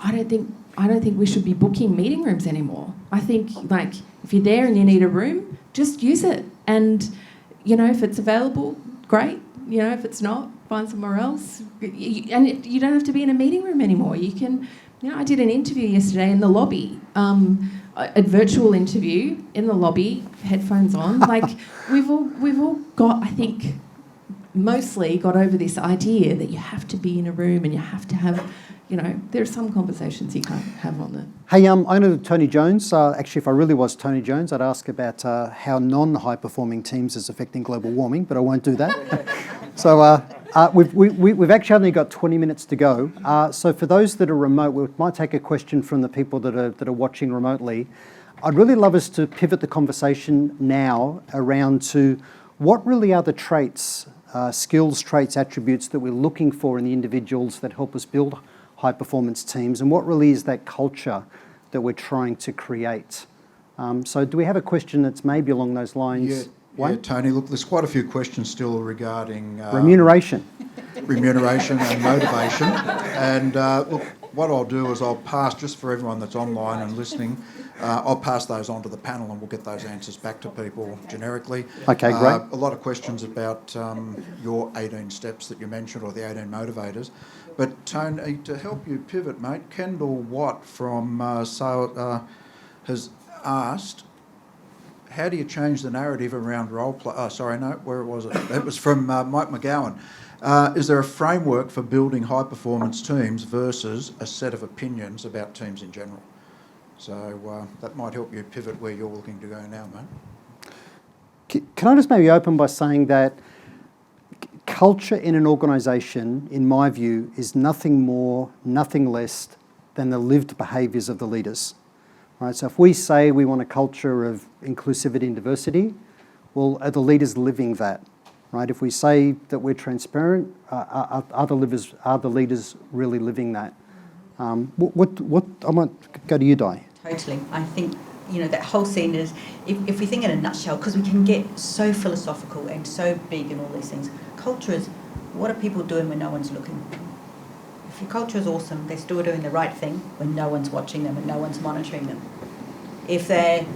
I don't think we should be booking meeting rooms anymore. I think if you're there and you need a room, just use it. And if it's available, great. If it's not, find somewhere else. And you don't have to be in a meeting room anymore. You can, I did an interview yesterday in the lobby, a virtual interview in the lobby, headphones on. We've all got, I think, mostly got over this idea that you have to be in a room and you have to have, there are some conversations you can't have on there. Hey, I'm going to Tony Jones. Actually, if I really was Tony Jones, I'd ask about how non-high-performing teams is affecting global warming, but I won't do that. So we've actually only got 20 minutes to go. So for those that are remote, we might take a question from the people that are watching remotely. I'd really love us to pivot the conversation now around to what really are the traits, skills, traits, attributes that we're looking for in the individuals that help us build high-performance teams, and what really is that culture that we're trying to create. So do we have a question that's maybe along those lines? Yeah, Tony, look, there's quite a few questions still regarding... remuneration. Remuneration and motivation. And look, what I'll do is I'll pass, just for everyone that's online and listening, I'll pass those on to the panel and we'll get those answers back to people generically. Okay, great. A lot of questions about your 18 steps that you mentioned, or the 18 motivators. But Tony, to help you pivot, mate, Kendall Watt from Sales has asked, how do you change the narrative around role play? Oh, sorry, no, where was it? It was from Mike McGowan. Is there a framework for building high-performance teams versus a set of opinions about teams in general? So that might help you pivot where you're looking to go now, mate. Can I just maybe open by saying that culture in an organisation, in my view, is nothing more, nothing less than the lived behaviours of the leaders. Right? So if we say we want a culture of inclusivity and diversity, well, are the leaders living that? Right? If we say that we're transparent, are the leaders really living that? What I might go to you, Di. Totally. I think, that whole scene is, if we think in a nutshell, because we can get so philosophical and so big and all these things, culture is, what are people doing when no one's looking? If your culture is awesome, they're still doing the right thing when no one's watching them and no one's monitoring them. If they're,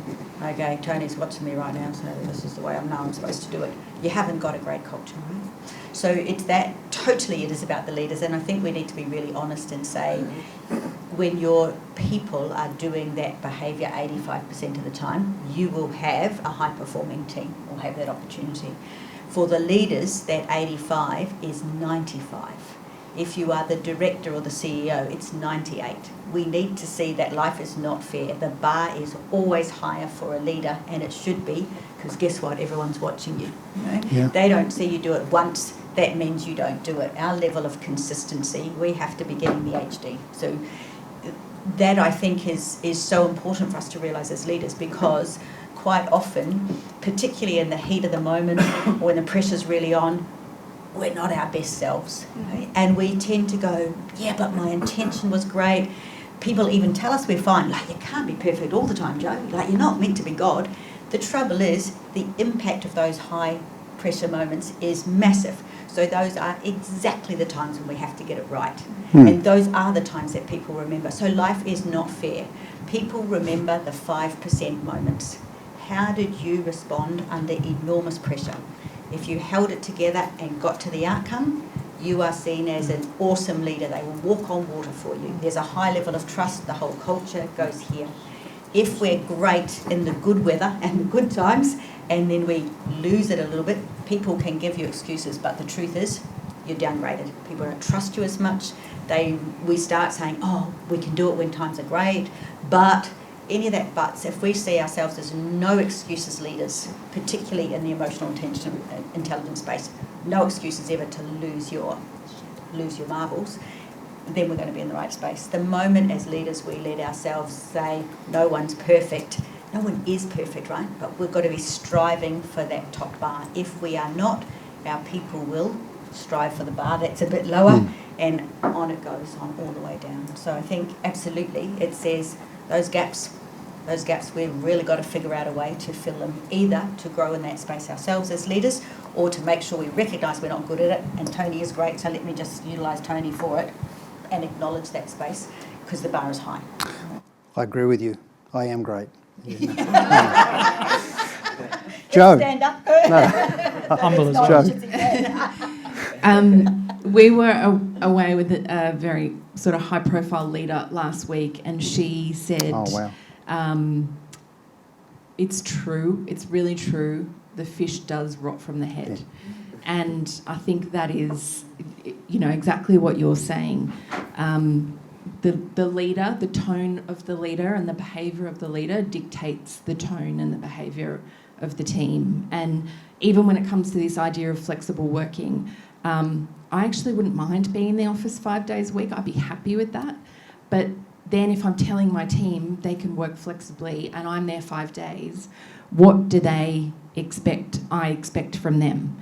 okay, Tony's watching me right now, so this is the way I'm supposed to do it, you haven't got a great culture, right? So it's that, totally it is about the leaders, and I think we need to be really honest and say, when your people are doing that behaviour 85% of the time, you will have a high-performing team, or have that opportunity. For the leaders, that 85 is 95. If you are the director or the CEO, it's 98. We need to see that life is not fair. The bar is always higher for a leader, and it should be, because guess what? Everyone's watching you. Yeah. They don't see you do it once. That means you don't do it. Our level of consistency, we have to be getting the HD. So that, I think, is so important for us to realise as leaders, because quite often, particularly in the heat of the moment, when the pressure's really on, we're not our best selves. And we tend to go, yeah, but my intention was great. People even tell us we're fine. Like, you can't be perfect all the time, Joe. Like, you're not meant to be God. The trouble is, the impact of those high pressure moments is massive. So those are exactly the times when we have to get it right. And those are the times that people remember. So life is not fair. People remember the 5% moments. How did you respond under enormous pressure? If you held it together and got to the outcome, you are seen as an awesome leader. They will walk on water for you. There's a high level of trust. The whole culture goes here. If we're great in the good weather and the good times, and then we lose it a little bit, people can give you excuses, but the truth is, you're downgraded. People don't trust you as much. We start saying, oh, we can do it when times are great, but any of that buts, if we see ourselves as no excuses leaders, particularly in the emotional intelligence space, no excuses ever to lose your marbles, then we're going to be in the right space. The moment as leaders we let ourselves say, no one's perfect. No one is perfect, right? But we've got to be striving for that top bar. If we are not, our people will strive for the bar that's a bit lower, and on it goes, on all the way down. So I think absolutely it says those gaps we've really got to figure out a way to fill them, either to grow in that space ourselves as leaders, or to make sure we recognise we're not good at it, and Tony is great, so let me just utilise Tony for it and acknowledge that space, because the bar is high. I agree with you. I am great. Joe. Stand up. Humble as Joe. We were away with a very sort of high-profile leader last week, and she said, Oh, wow. It's true, it's really true, the fish does rot from the head. And I think that is, exactly what you're saying. The leader, the tone of the leader and the behaviour of the leader dictates the tone and the behaviour of the team. And even when it comes to this idea of flexible working, I actually wouldn't mind being in the office 5 days a week. I'd be happy with that. But then if I'm telling my team they can work flexibly and I'm there 5 days, what do they expect I expect from them?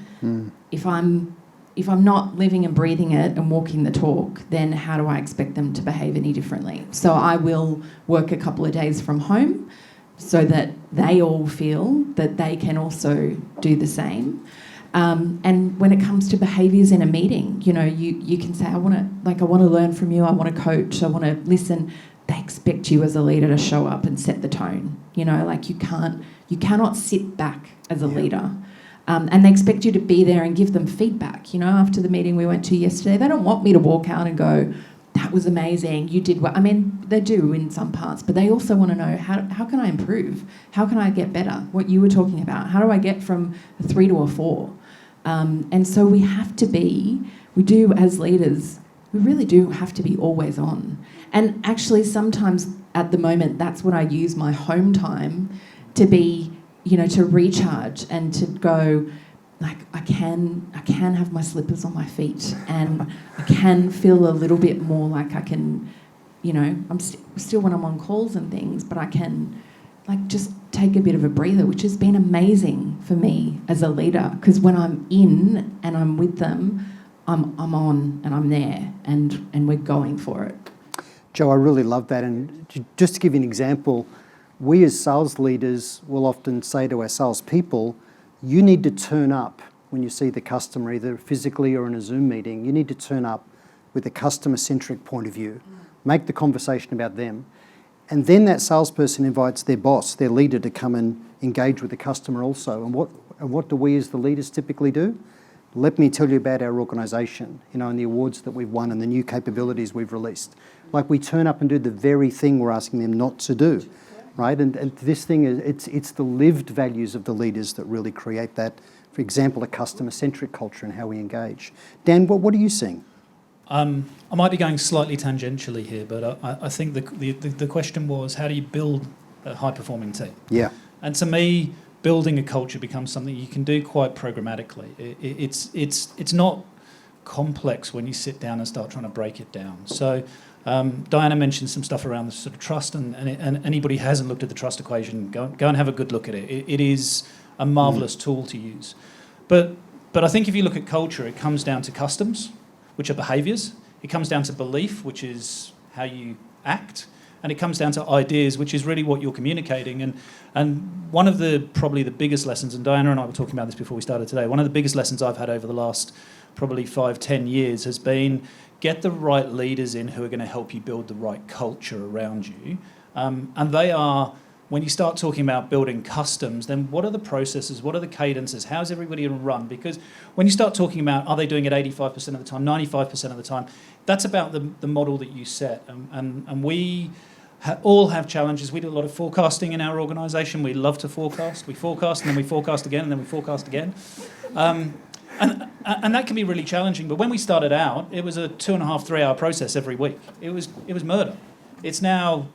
If I'm not living and breathing it and walking the talk, then how do I expect them to behave any differently? So I will work a couple of days from home so that they all feel that they can also do the same. And when it comes to behaviours in a meeting, you can say, I want to learn from you, I want to coach, I want to listen. They expect you as a leader to show up and set the tone. You cannot sit back as a leader. And they expect you to be there and give them feedback. After the meeting we went to yesterday, they don't want me to walk out and go, that was amazing, you did well. I mean, they do in some parts, but they also want to know, how can I improve? How can I get better? What you were talking about. How do I get from a 3 to a 4? And so we do as leaders, we really do have to be always on. And actually sometimes at the moment, that's when I use my home time to be, to recharge and to go, like, I can have my slippers on my feet and I can feel a little bit more like I can I'm still when I'm on calls and things, but I can just take a bit of a breather, which has been amazing for me as a leader, because when I'm in and I'm with them, I'm on and I'm there and we're going for it. Joe, I really love that. And just to give you an example, we as sales leaders will often say to our salespeople, you need to turn up when you see the customer, either physically or in a Zoom meeting. You need to turn up with a customer-centric point of view. Make the conversation about them. And then that salesperson invites their boss, their leader, to come and engage with the customer also. And what do we as the leaders typically do? Let me tell you about our organisation, and the awards that we've won and the new capabilities we've released. We turn up and do the very thing we're asking them not to do, right? And this thing, it's the lived values of the leaders that really create that, for example, a customer-centric culture and how we engage. Dan, what are you seeing? I might be going slightly tangentially here, but I think the question was, how do you build a high-performing team? Yeah. And to me, building a culture becomes something you can do quite programmatically. It's not complex when you sit down and start trying to break it down. So Diana mentioned some stuff around the sort of trust, and anybody who hasn't looked at the trust equation, go and have a good look at it. It is a marvellous tool to use. But I think if you look at culture, it comes down to customs, which are behaviours. It comes down to belief, which is how you act. And it comes down to ideas, which is really what you're communicating. And one of probably the biggest lessons, and Diana and I were talking about this before we started today, one of the biggest lessons I've had over the last probably 5-10 years has been get the right leaders in who are going to help you build the right culture around you. And they are, when you start talking about building customs, then what are the processes, what are the cadences, how's everybody going to run? Because when you start talking about, are they doing it 85% of the time, 95% of the time, that's about the model that you set. And we all have challenges. We do a lot of forecasting in our organisation. We love to forecast. We forecast and then we forecast again and then we forecast again. And that can be really challenging. But when we started out, it was a 2.5, 3 hour process every week. It was murder. It's now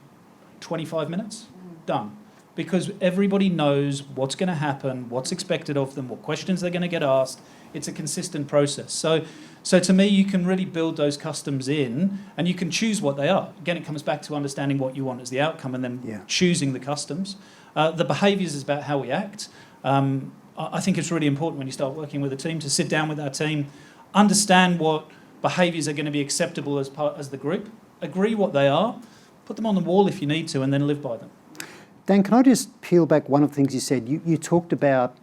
25 minutes, done. Because everybody knows what's going to happen, what's expected of them, what questions they're going to get asked. It's a consistent process. So to me, you can really build those customs in, and you can choose what they are. Again, it comes back to understanding what you want as the outcome and then choosing the customs. The behaviours is about how we act. I think it's really important when you start working with a team to sit down with our team, understand what behaviours are going to be acceptable as the group, agree what they are, put them on the wall if you need to, and then live by them. Dan, can I just peel back one of the things you said? You talked about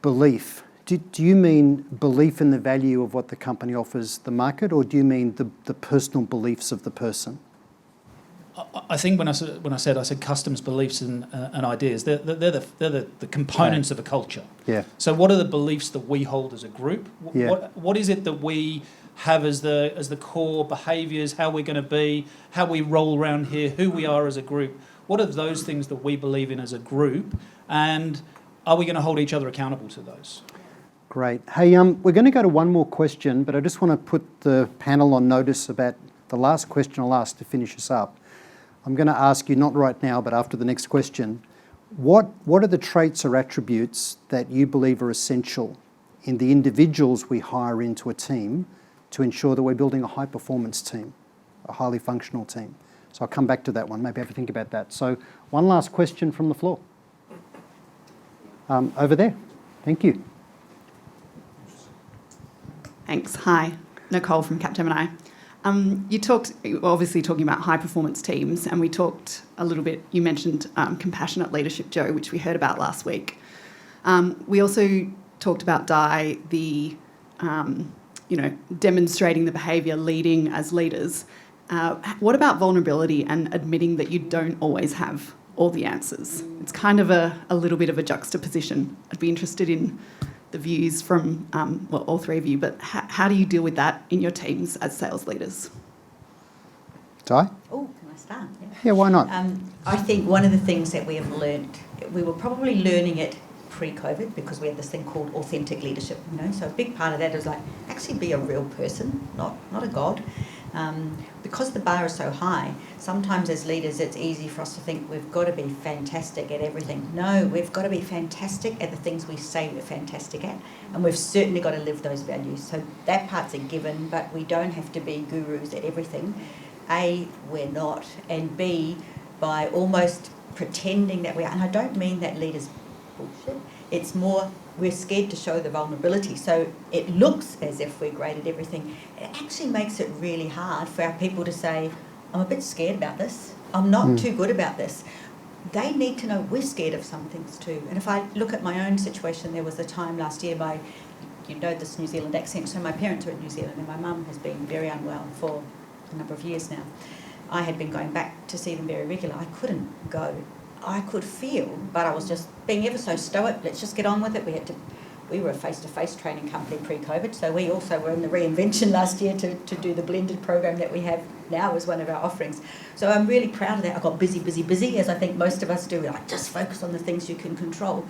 belief. Do you mean belief in the value of what the company offers the market, or do you mean the personal beliefs of the person? I think when I said customs, beliefs, and ideas, they're the components of a culture. Yeah. So what are the beliefs that we hold as a group? What is it that we have as the core behaviours? How we're going to be? How we roll around here? Who we are as a group? What are those things that we believe in as a group? And are we going to hold each other accountable to those? Great. Hey, we're going to go to one more question, but I just want to put the panel on notice about the last question I'll ask to finish us up. I'm going to ask you, not right now, but after the next question, what are the traits or attributes that you believe are essential in the individuals we hire into a team to ensure that we're building a high-performance team, a highly functional team? So I'll come back to that one. Maybe have a think about that. So one last question from the floor. Over there. Thank you. Thanks. Hi, Nicole from Capgemini. You were obviously talking about high-performance teams, and we talked a little bit, you mentioned compassionate leadership, Joe, which we heard about last week. We also talked about demonstrating the behaviour, leading as leaders. What about vulnerability and admitting that you don't always have all the answers? It's kind of a little bit of a juxtaposition. I'd be interested in the views from all three of you, but how do you deal with that in your teams as sales leaders? Di? Oh, can I start? Yeah, why not? I think one of the things that we have learned, we were probably learning it pre-COVID because we had this thing called authentic leadership, so a big part of that is actually be a real person, not a god. Because the bar is so high, sometimes as leaders it's easy for us to think we've got to be fantastic at everything. No, we've got to be fantastic at the things we say we're fantastic at, and we've certainly got to live those values. So that part's a given, but we don't have to be gurus at everything. A, we're not, and B, by almost pretending that we are. And I don't mean that leaders bullshit. It's more we're scared to show the vulnerability. So it looks as if we're great at everything. It actually makes it really hard for our people to say, I'm a bit scared about this. I'm not too good about this. They need to know we're scared of some things too. And if I look at my own situation, there was a time last year you know this New Zealand accent, so my parents are in New Zealand and my mum has been very unwell for a number of years now. I had been going back to see them very regular. I couldn't go. I could feel, but I was just being ever so stoic. Let's just get on with it. We were a face-to-face training company pre-COVID, so we also were in the reinvention last year to do the blended program that we have now as one of our offerings. So I'm really proud of that. I got busy, as I think most of us do. Like, just focus on the things you can control.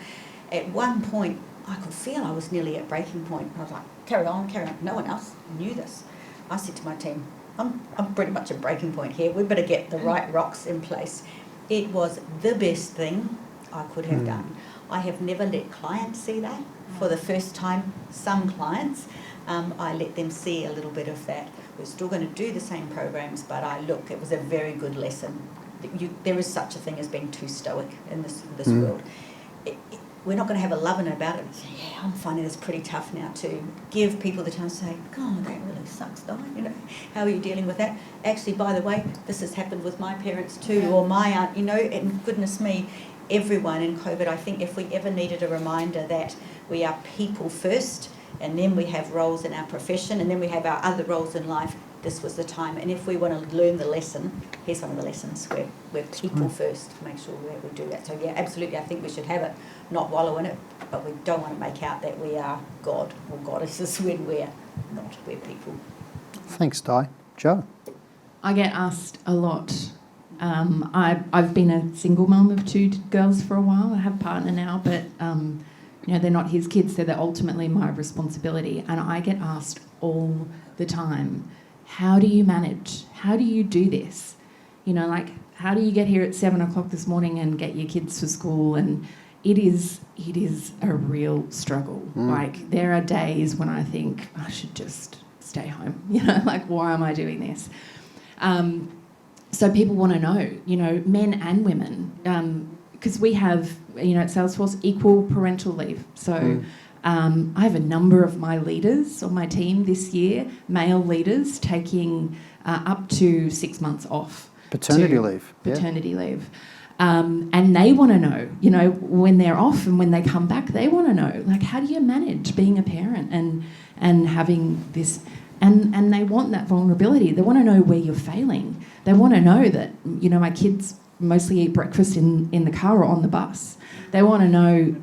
At one point, I could feel I was nearly at breaking point. I was like, carry on. No one else knew this. I said to my team, I'm pretty much at breaking point here. We better get the right rocks in place. It was the best thing I could have done. I have never let clients see that. For the first time, some clients, I let them see a little bit of that. We're still going to do the same programs, but it was a very good lesson. There is such a thing as being too stoic in this world. We're not going to have a loving about it. Say, yeah, I'm finding this pretty tough now to give people the chance to say, God, that really sucks, Di. How are you dealing with that? Actually, by the way, this has happened with my parents too, or my aunt, and goodness me, everyone in COVID. I think if we ever needed a reminder that we are people first, and then we have roles in our profession, and then we have our other roles in life, this was the time. And if we want to learn the lesson, here's one of the lessons. We're people first. Make sure that we do that. So yeah, absolutely, I think we should have it, not wallow in it, but we don't want to make out that we are God or goddesses when we're not. We're people. Thanks, Di. Jo? I get asked a lot. I've been a single mum of 2 girls for a while. I have a partner now, but they're not his kids, so they're ultimately my responsibility. And I get asked all the time, how do you manage? How do you do this? How do you get here at 7 o'clock this morning and get your kids to school? And it is a real struggle. There are days when I think I should just stay home. Why am I doing this? So people want to know, men and women, because we have, at Salesforce, equal parental leave. So I have a number of my leaders on my team this year, male leaders, taking up to 6 months off. Paternity leave. Paternity leave. And they want to know, when they're off and when they come back, they want to know, how do you manage being a parent and having this... And they want that vulnerability. They want to know where you're failing. They want to know that, my kids mostly eat breakfast in the car or on the bus. They want to know,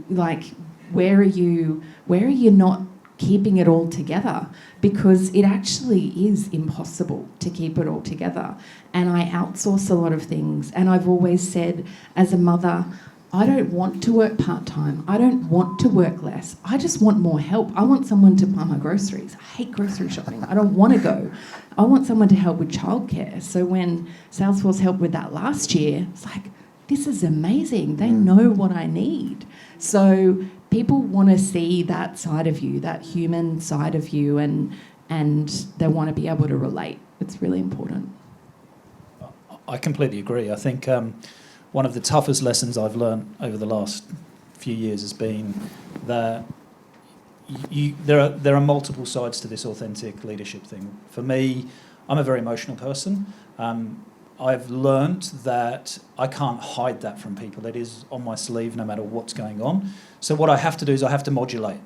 where are you not keeping it all together? Because it actually is impossible to keep it all together. And I outsource a lot of things. And I've always said, as a mother, I don't want to work part-time. I don't want to work less. I just want more help. I want someone to buy my groceries. I hate grocery shopping. I don't want to go. I want someone to help with childcare. So when Salesforce helped with that last year, it's this is amazing. They know what I need. So people want to see that side of you, that human side of you, and they want to be able to relate. It's really important. I completely agree. I think one of the toughest lessons I've learned over the last few years has been that there are multiple sides to this authentic leadership thing. For me, I'm a very emotional person. I've learnt that I can't hide that from people. It is on my sleeve no matter what's going on. So what I have to do is I have to modulate.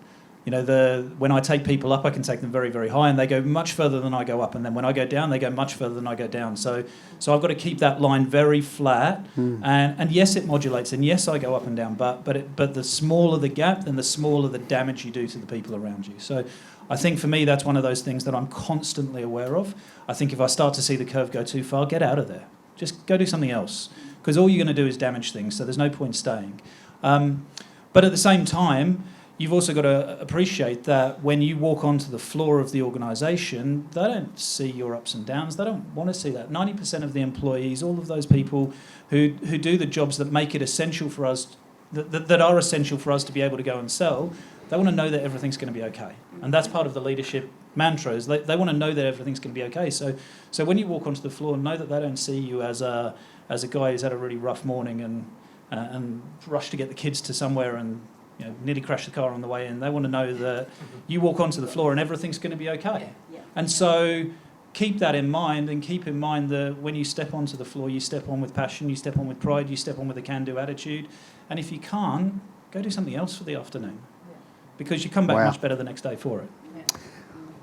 When I take people up, I can take them very, very high, and they go much further than I go up. And then when I go down, they go much further than I go down. So I've got to keep that line very flat. And yes, it modulates, and yes, I go up and down. But the smaller the gap, then the smaller the damage you do to the people around you. So I think for me, that's one of those things that I'm constantly aware of. I think if I start to see the curve go too far, get out of there. Just go do something else, because all you're going to do is damage things. So there's no point staying. But at the same time, you've also got to appreciate that when you walk onto the floor of the organisation, they don't see your ups and downs. They don't want to see that. 90% of the employees, all of those people who do the jobs that make it essential for us, that are essential for us to be able to go and sell, they want to know that everything's going to be okay. And that's part of the leadership mantras. They want to know that everything's going to be okay. So when you walk onto the floor, know that they don't see you as a guy who's had a really rough morning and rushed to get the kids to somewhere and nearly crashed the car on the way in. They want to know that you walk onto the floor and everything's going to be okay. Yeah. And so keep that in mind, and keep in mind that when you step onto the floor, you step on with passion, you step on with pride, you step on with a can-do attitude. And if you can't, go do something else for the afternoon, because you come back much better the next day for it.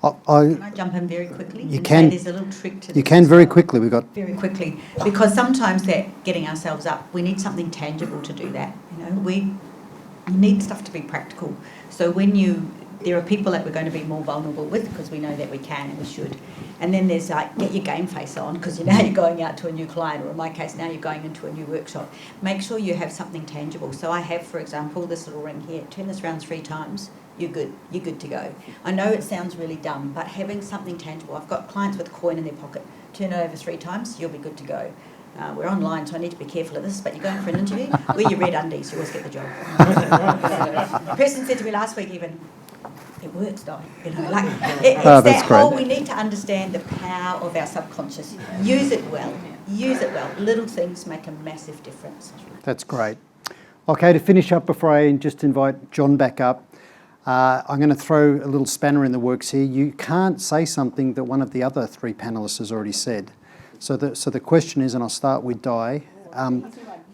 Can I jump in very quickly? You can. There's a little trick to this. You can very quickly. We've got Very quickly, because sometimes that getting ourselves up, we need something tangible to do that. We need stuff to be practical. So there are people that we're going to be more vulnerable with because we know that we can and we should. And then there's like, get your game face on, because now you're going out to a new client, or in my case, now you're going into a new workshop. Make sure you have something tangible. So I have, for example, this little ring here. Turn this around 3 times. You're good. You're good to go. I know it sounds really dumb, but having something tangible. I've got clients with a coin in their pocket. Turn it over 3 times. You'll be good to go. We're online, so I need to be careful of this, but you're going for an interview, wear your red undies, you always get the job. A person said to me last week even, it works, Di. It's that's great. We need to understand the power of our subconscious. Use it well. Use it well. Little things make a massive difference. That's great. Okay, to finish up before I just invite John back up, I'm going to throw a little spanner in the works here. You can't say something that one of the other 3 panellists has already said. So the question is, and I'll start with Di,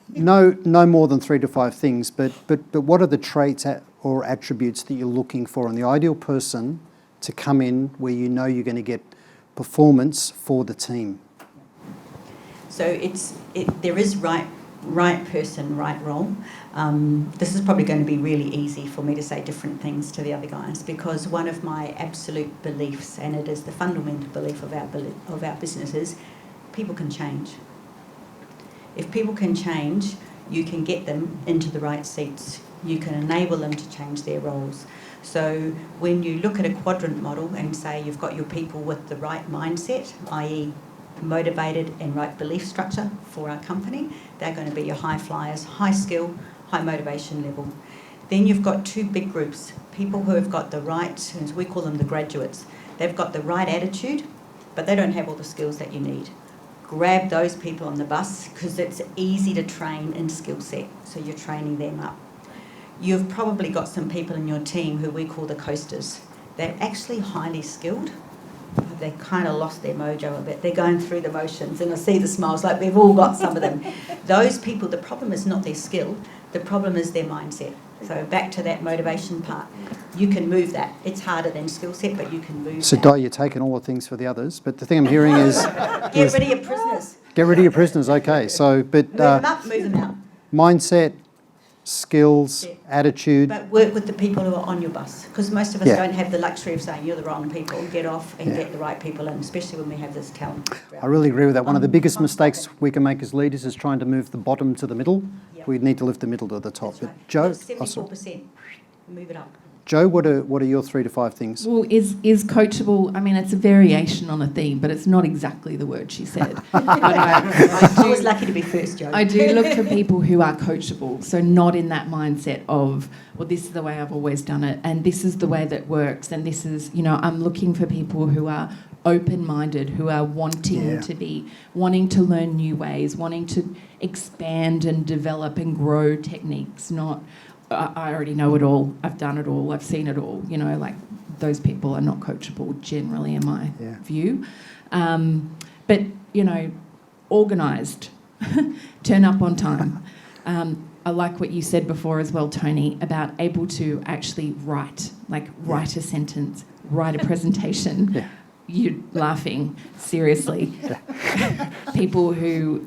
no more than 3 to 5 things, but what are the traits or attributes that you're looking for in the ideal person to come in where you know you're going to get performance for the team? So there is right person, right role. This is probably going to be really easy for me to say different things to the other guys, because one of my absolute beliefs, and it is the fundamental belief of our business, is people can change. If people can change, you can get them into the right seats. You can enable them to change their roles. So when you look at a quadrant model and say you've got your people with the right mindset, i.e. motivated and right belief structure for our company, they're going to be your high flyers, high skill, high motivation level. Then you've got 2 big groups, people who have got the right, as we call them the graduates. They've got the right attitude, but they don't have all the skills that you need. Grab those people on the bus, because it's easy to train in skill set, so you're training them up. You've probably got some people in your team who we call the coasters. They're actually highly skilled. They kind of lost their mojo a bit. They're going through the motions, and I see the smiles, like we've all got some of them. Those people, the problem is not their skill, the problem is their mindset. So back to that motivation part. You can move that. It's harder than skill set, but you can move that. So, Di, you're taking all the things for the others, but the thing I'm hearing is... Get rid of your prisoners. Get rid of your prisoners, okay. So, but... Move them up, move them out. Mindset, skills, attitude... But work with the people who are on your bus, because most of us don't have the luxury of saying you're the wrong people, get off and get the right people in, especially when we have this talent. I really agree with that. One of the biggest mistakes we can make as leaders is trying to move the bottom to the middle. Yep. We need to lift the middle to the top. That's But right. Joe... 74%. Move it up. Joe, what are your 3 to 5 things? Well, is coachable, I mean, it's a variation on a theme, but it's not exactly the word she said. I was lucky to be first, Joe. I do look for people who are coachable, so not in that mindset of, well, this is the way I've always done it, and this is the way that works, and this is, I'm looking for people who are open-minded, who are wanting to learn new ways, wanting to expand and develop and grow techniques, not... I already know it all, I've done it all, I've seen it all, like those people are not coachable generally in my view. But, organised, turn up on time. I like what you said before as well, Tony, about able to actually write a sentence, write a presentation. Yeah. You're laughing, seriously. People who...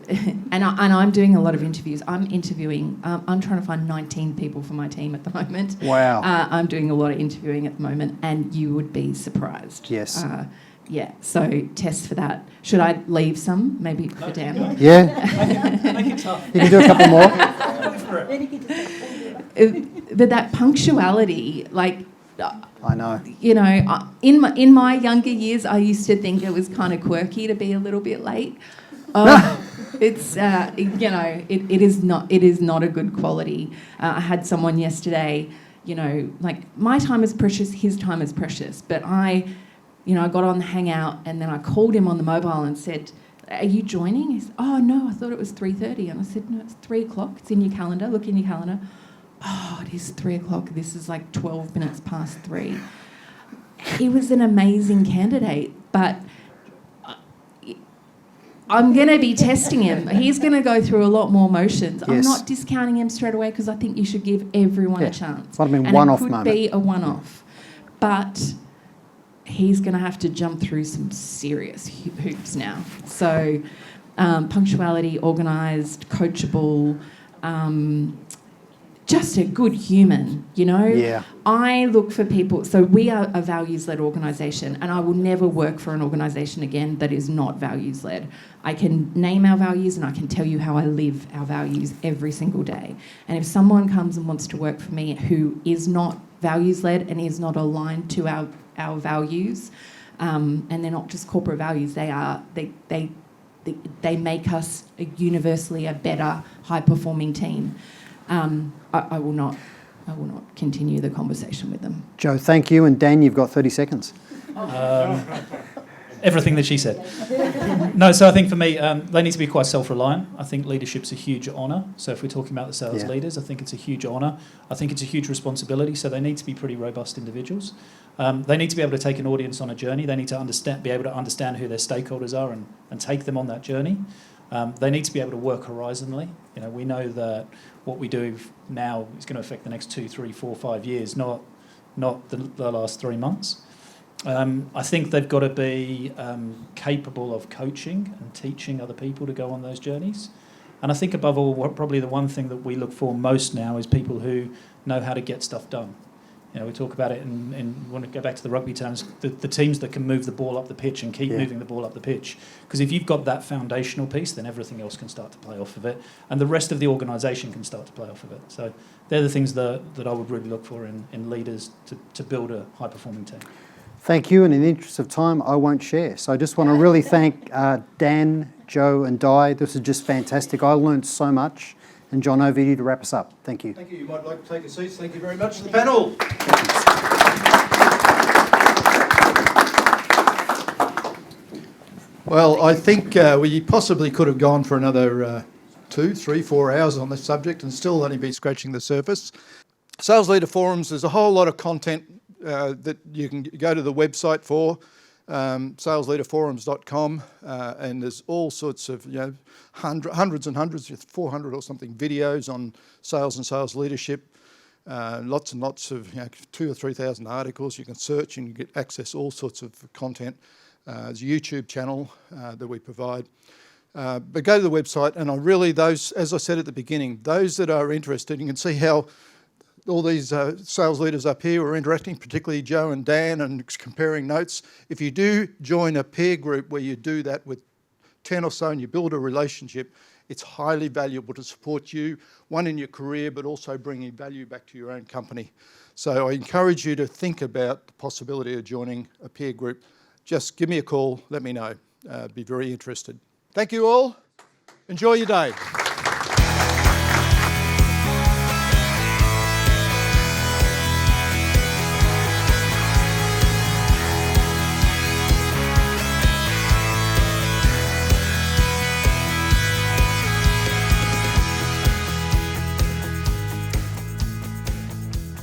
And I'm doing a lot of interviews. I'm interviewing... I'm trying to find 19 people for my team at the moment. Wow. I'm doing a lot of interviewing at the moment, and you would be surprised. Yes. So test for that. Should I leave some, maybe for Dan? Yeah. Make it tough. You can do a couple more. But that punctuality, I know. In my younger years, I used to think it was kind of quirky to be a little bit late. It's it is not a good quality. I had someone yesterday, my time is precious, his time is precious, but I got on the Hangout and then I called him on the mobile and said, "Are you joining?" He said, "Oh, no, I thought it was 3:30. And I said, "No, it's 3 o'clock. It's in your calendar. Look in your calendar." "Oh, it is 3 o'clock. This is like 12 minutes past 3. He was an amazing candidate, but I'm going to be testing him. He's going to go through a lot more motions. I'm not discounting him straight away because I think you should give everyone a chance. Well, I mean, and one-off it could moment. be a one-off. But he's going to have to jump through some serious hoops now. So punctuality, organised, coachable, just a good human, Yeah. I look for people. So we are a values-led organisation, and I will never work for an organisation again that is not values-led. I can name our values and I can tell you how I live our values every single day. And if someone comes and wants to work for me who is not values-led and is not aligned to our values, and they're not just corporate values, they make us universally a better, high-performing team. I will not continue the conversation with them. Joe, thank you. And Dan, you've got 30 seconds. Everything that she said. No, so I think for me, they need to be quite self-reliant. I think leadership's a huge honour. So if we're talking about the sales leaders, I think it's a huge honour. I think it's a huge responsibility. So they need to be pretty robust individuals. They need to be able to take an audience on a journey. They need to be able to understand who their stakeholders are and take them on that journey. They need to be able to work horizontally. We know that what we do now is going to affect the next 2, 3, 4, 5 years, not the last 3 months. I think they've got to be capable of coaching and teaching other people to go on those journeys. And I think above all, probably the one thing that we look for most now is people who know how to get stuff done. We talk about it and want to go back to the rugby terms, the teams that can move the ball up the pitch and keep moving the ball up the pitch. Because if you've got that foundational piece, then everything else can start to play off of it. And the rest of the organisation can start to play off of it. So they're the things that I would really look for in leaders to build a high-performing team. Thank you. And in the interest of time, I won't share. So I just want to really thank Dan, Joe and Di. This is just fantastic. I learned so much. And John, over to you to wrap us up. Thank you. Thank you. You might like to take a seat. Thank you very much to the panel. Well, I think we possibly could have gone for another 2, 3, 4 hours on this subject and still only be scratching the surface. Sales Leader Forums, there's a whole lot of content that you can go to the website for, salesleaderforums.com, and there's all sorts of, hundreds and hundreds, 400 or something videos on sales and sales leadership, lots and lots of, 2,000 or 3,000 articles. You can search and you get access all sorts of content. There's a YouTube channel that we provide. But go to the website, and those, as I said at the beginning, those that are interested, you can see how all these sales leaders up here are interacting, particularly Joe and Dan, and comparing notes. If you do join a peer group where you do that with 10 or so and you build a relationship, it's highly valuable to support you, one in your career, but also bringing value back to your own company. So I encourage you to think about the possibility of joining a peer group. Just give me a call, let me know. Be very interested. Thank you all. Enjoy your day.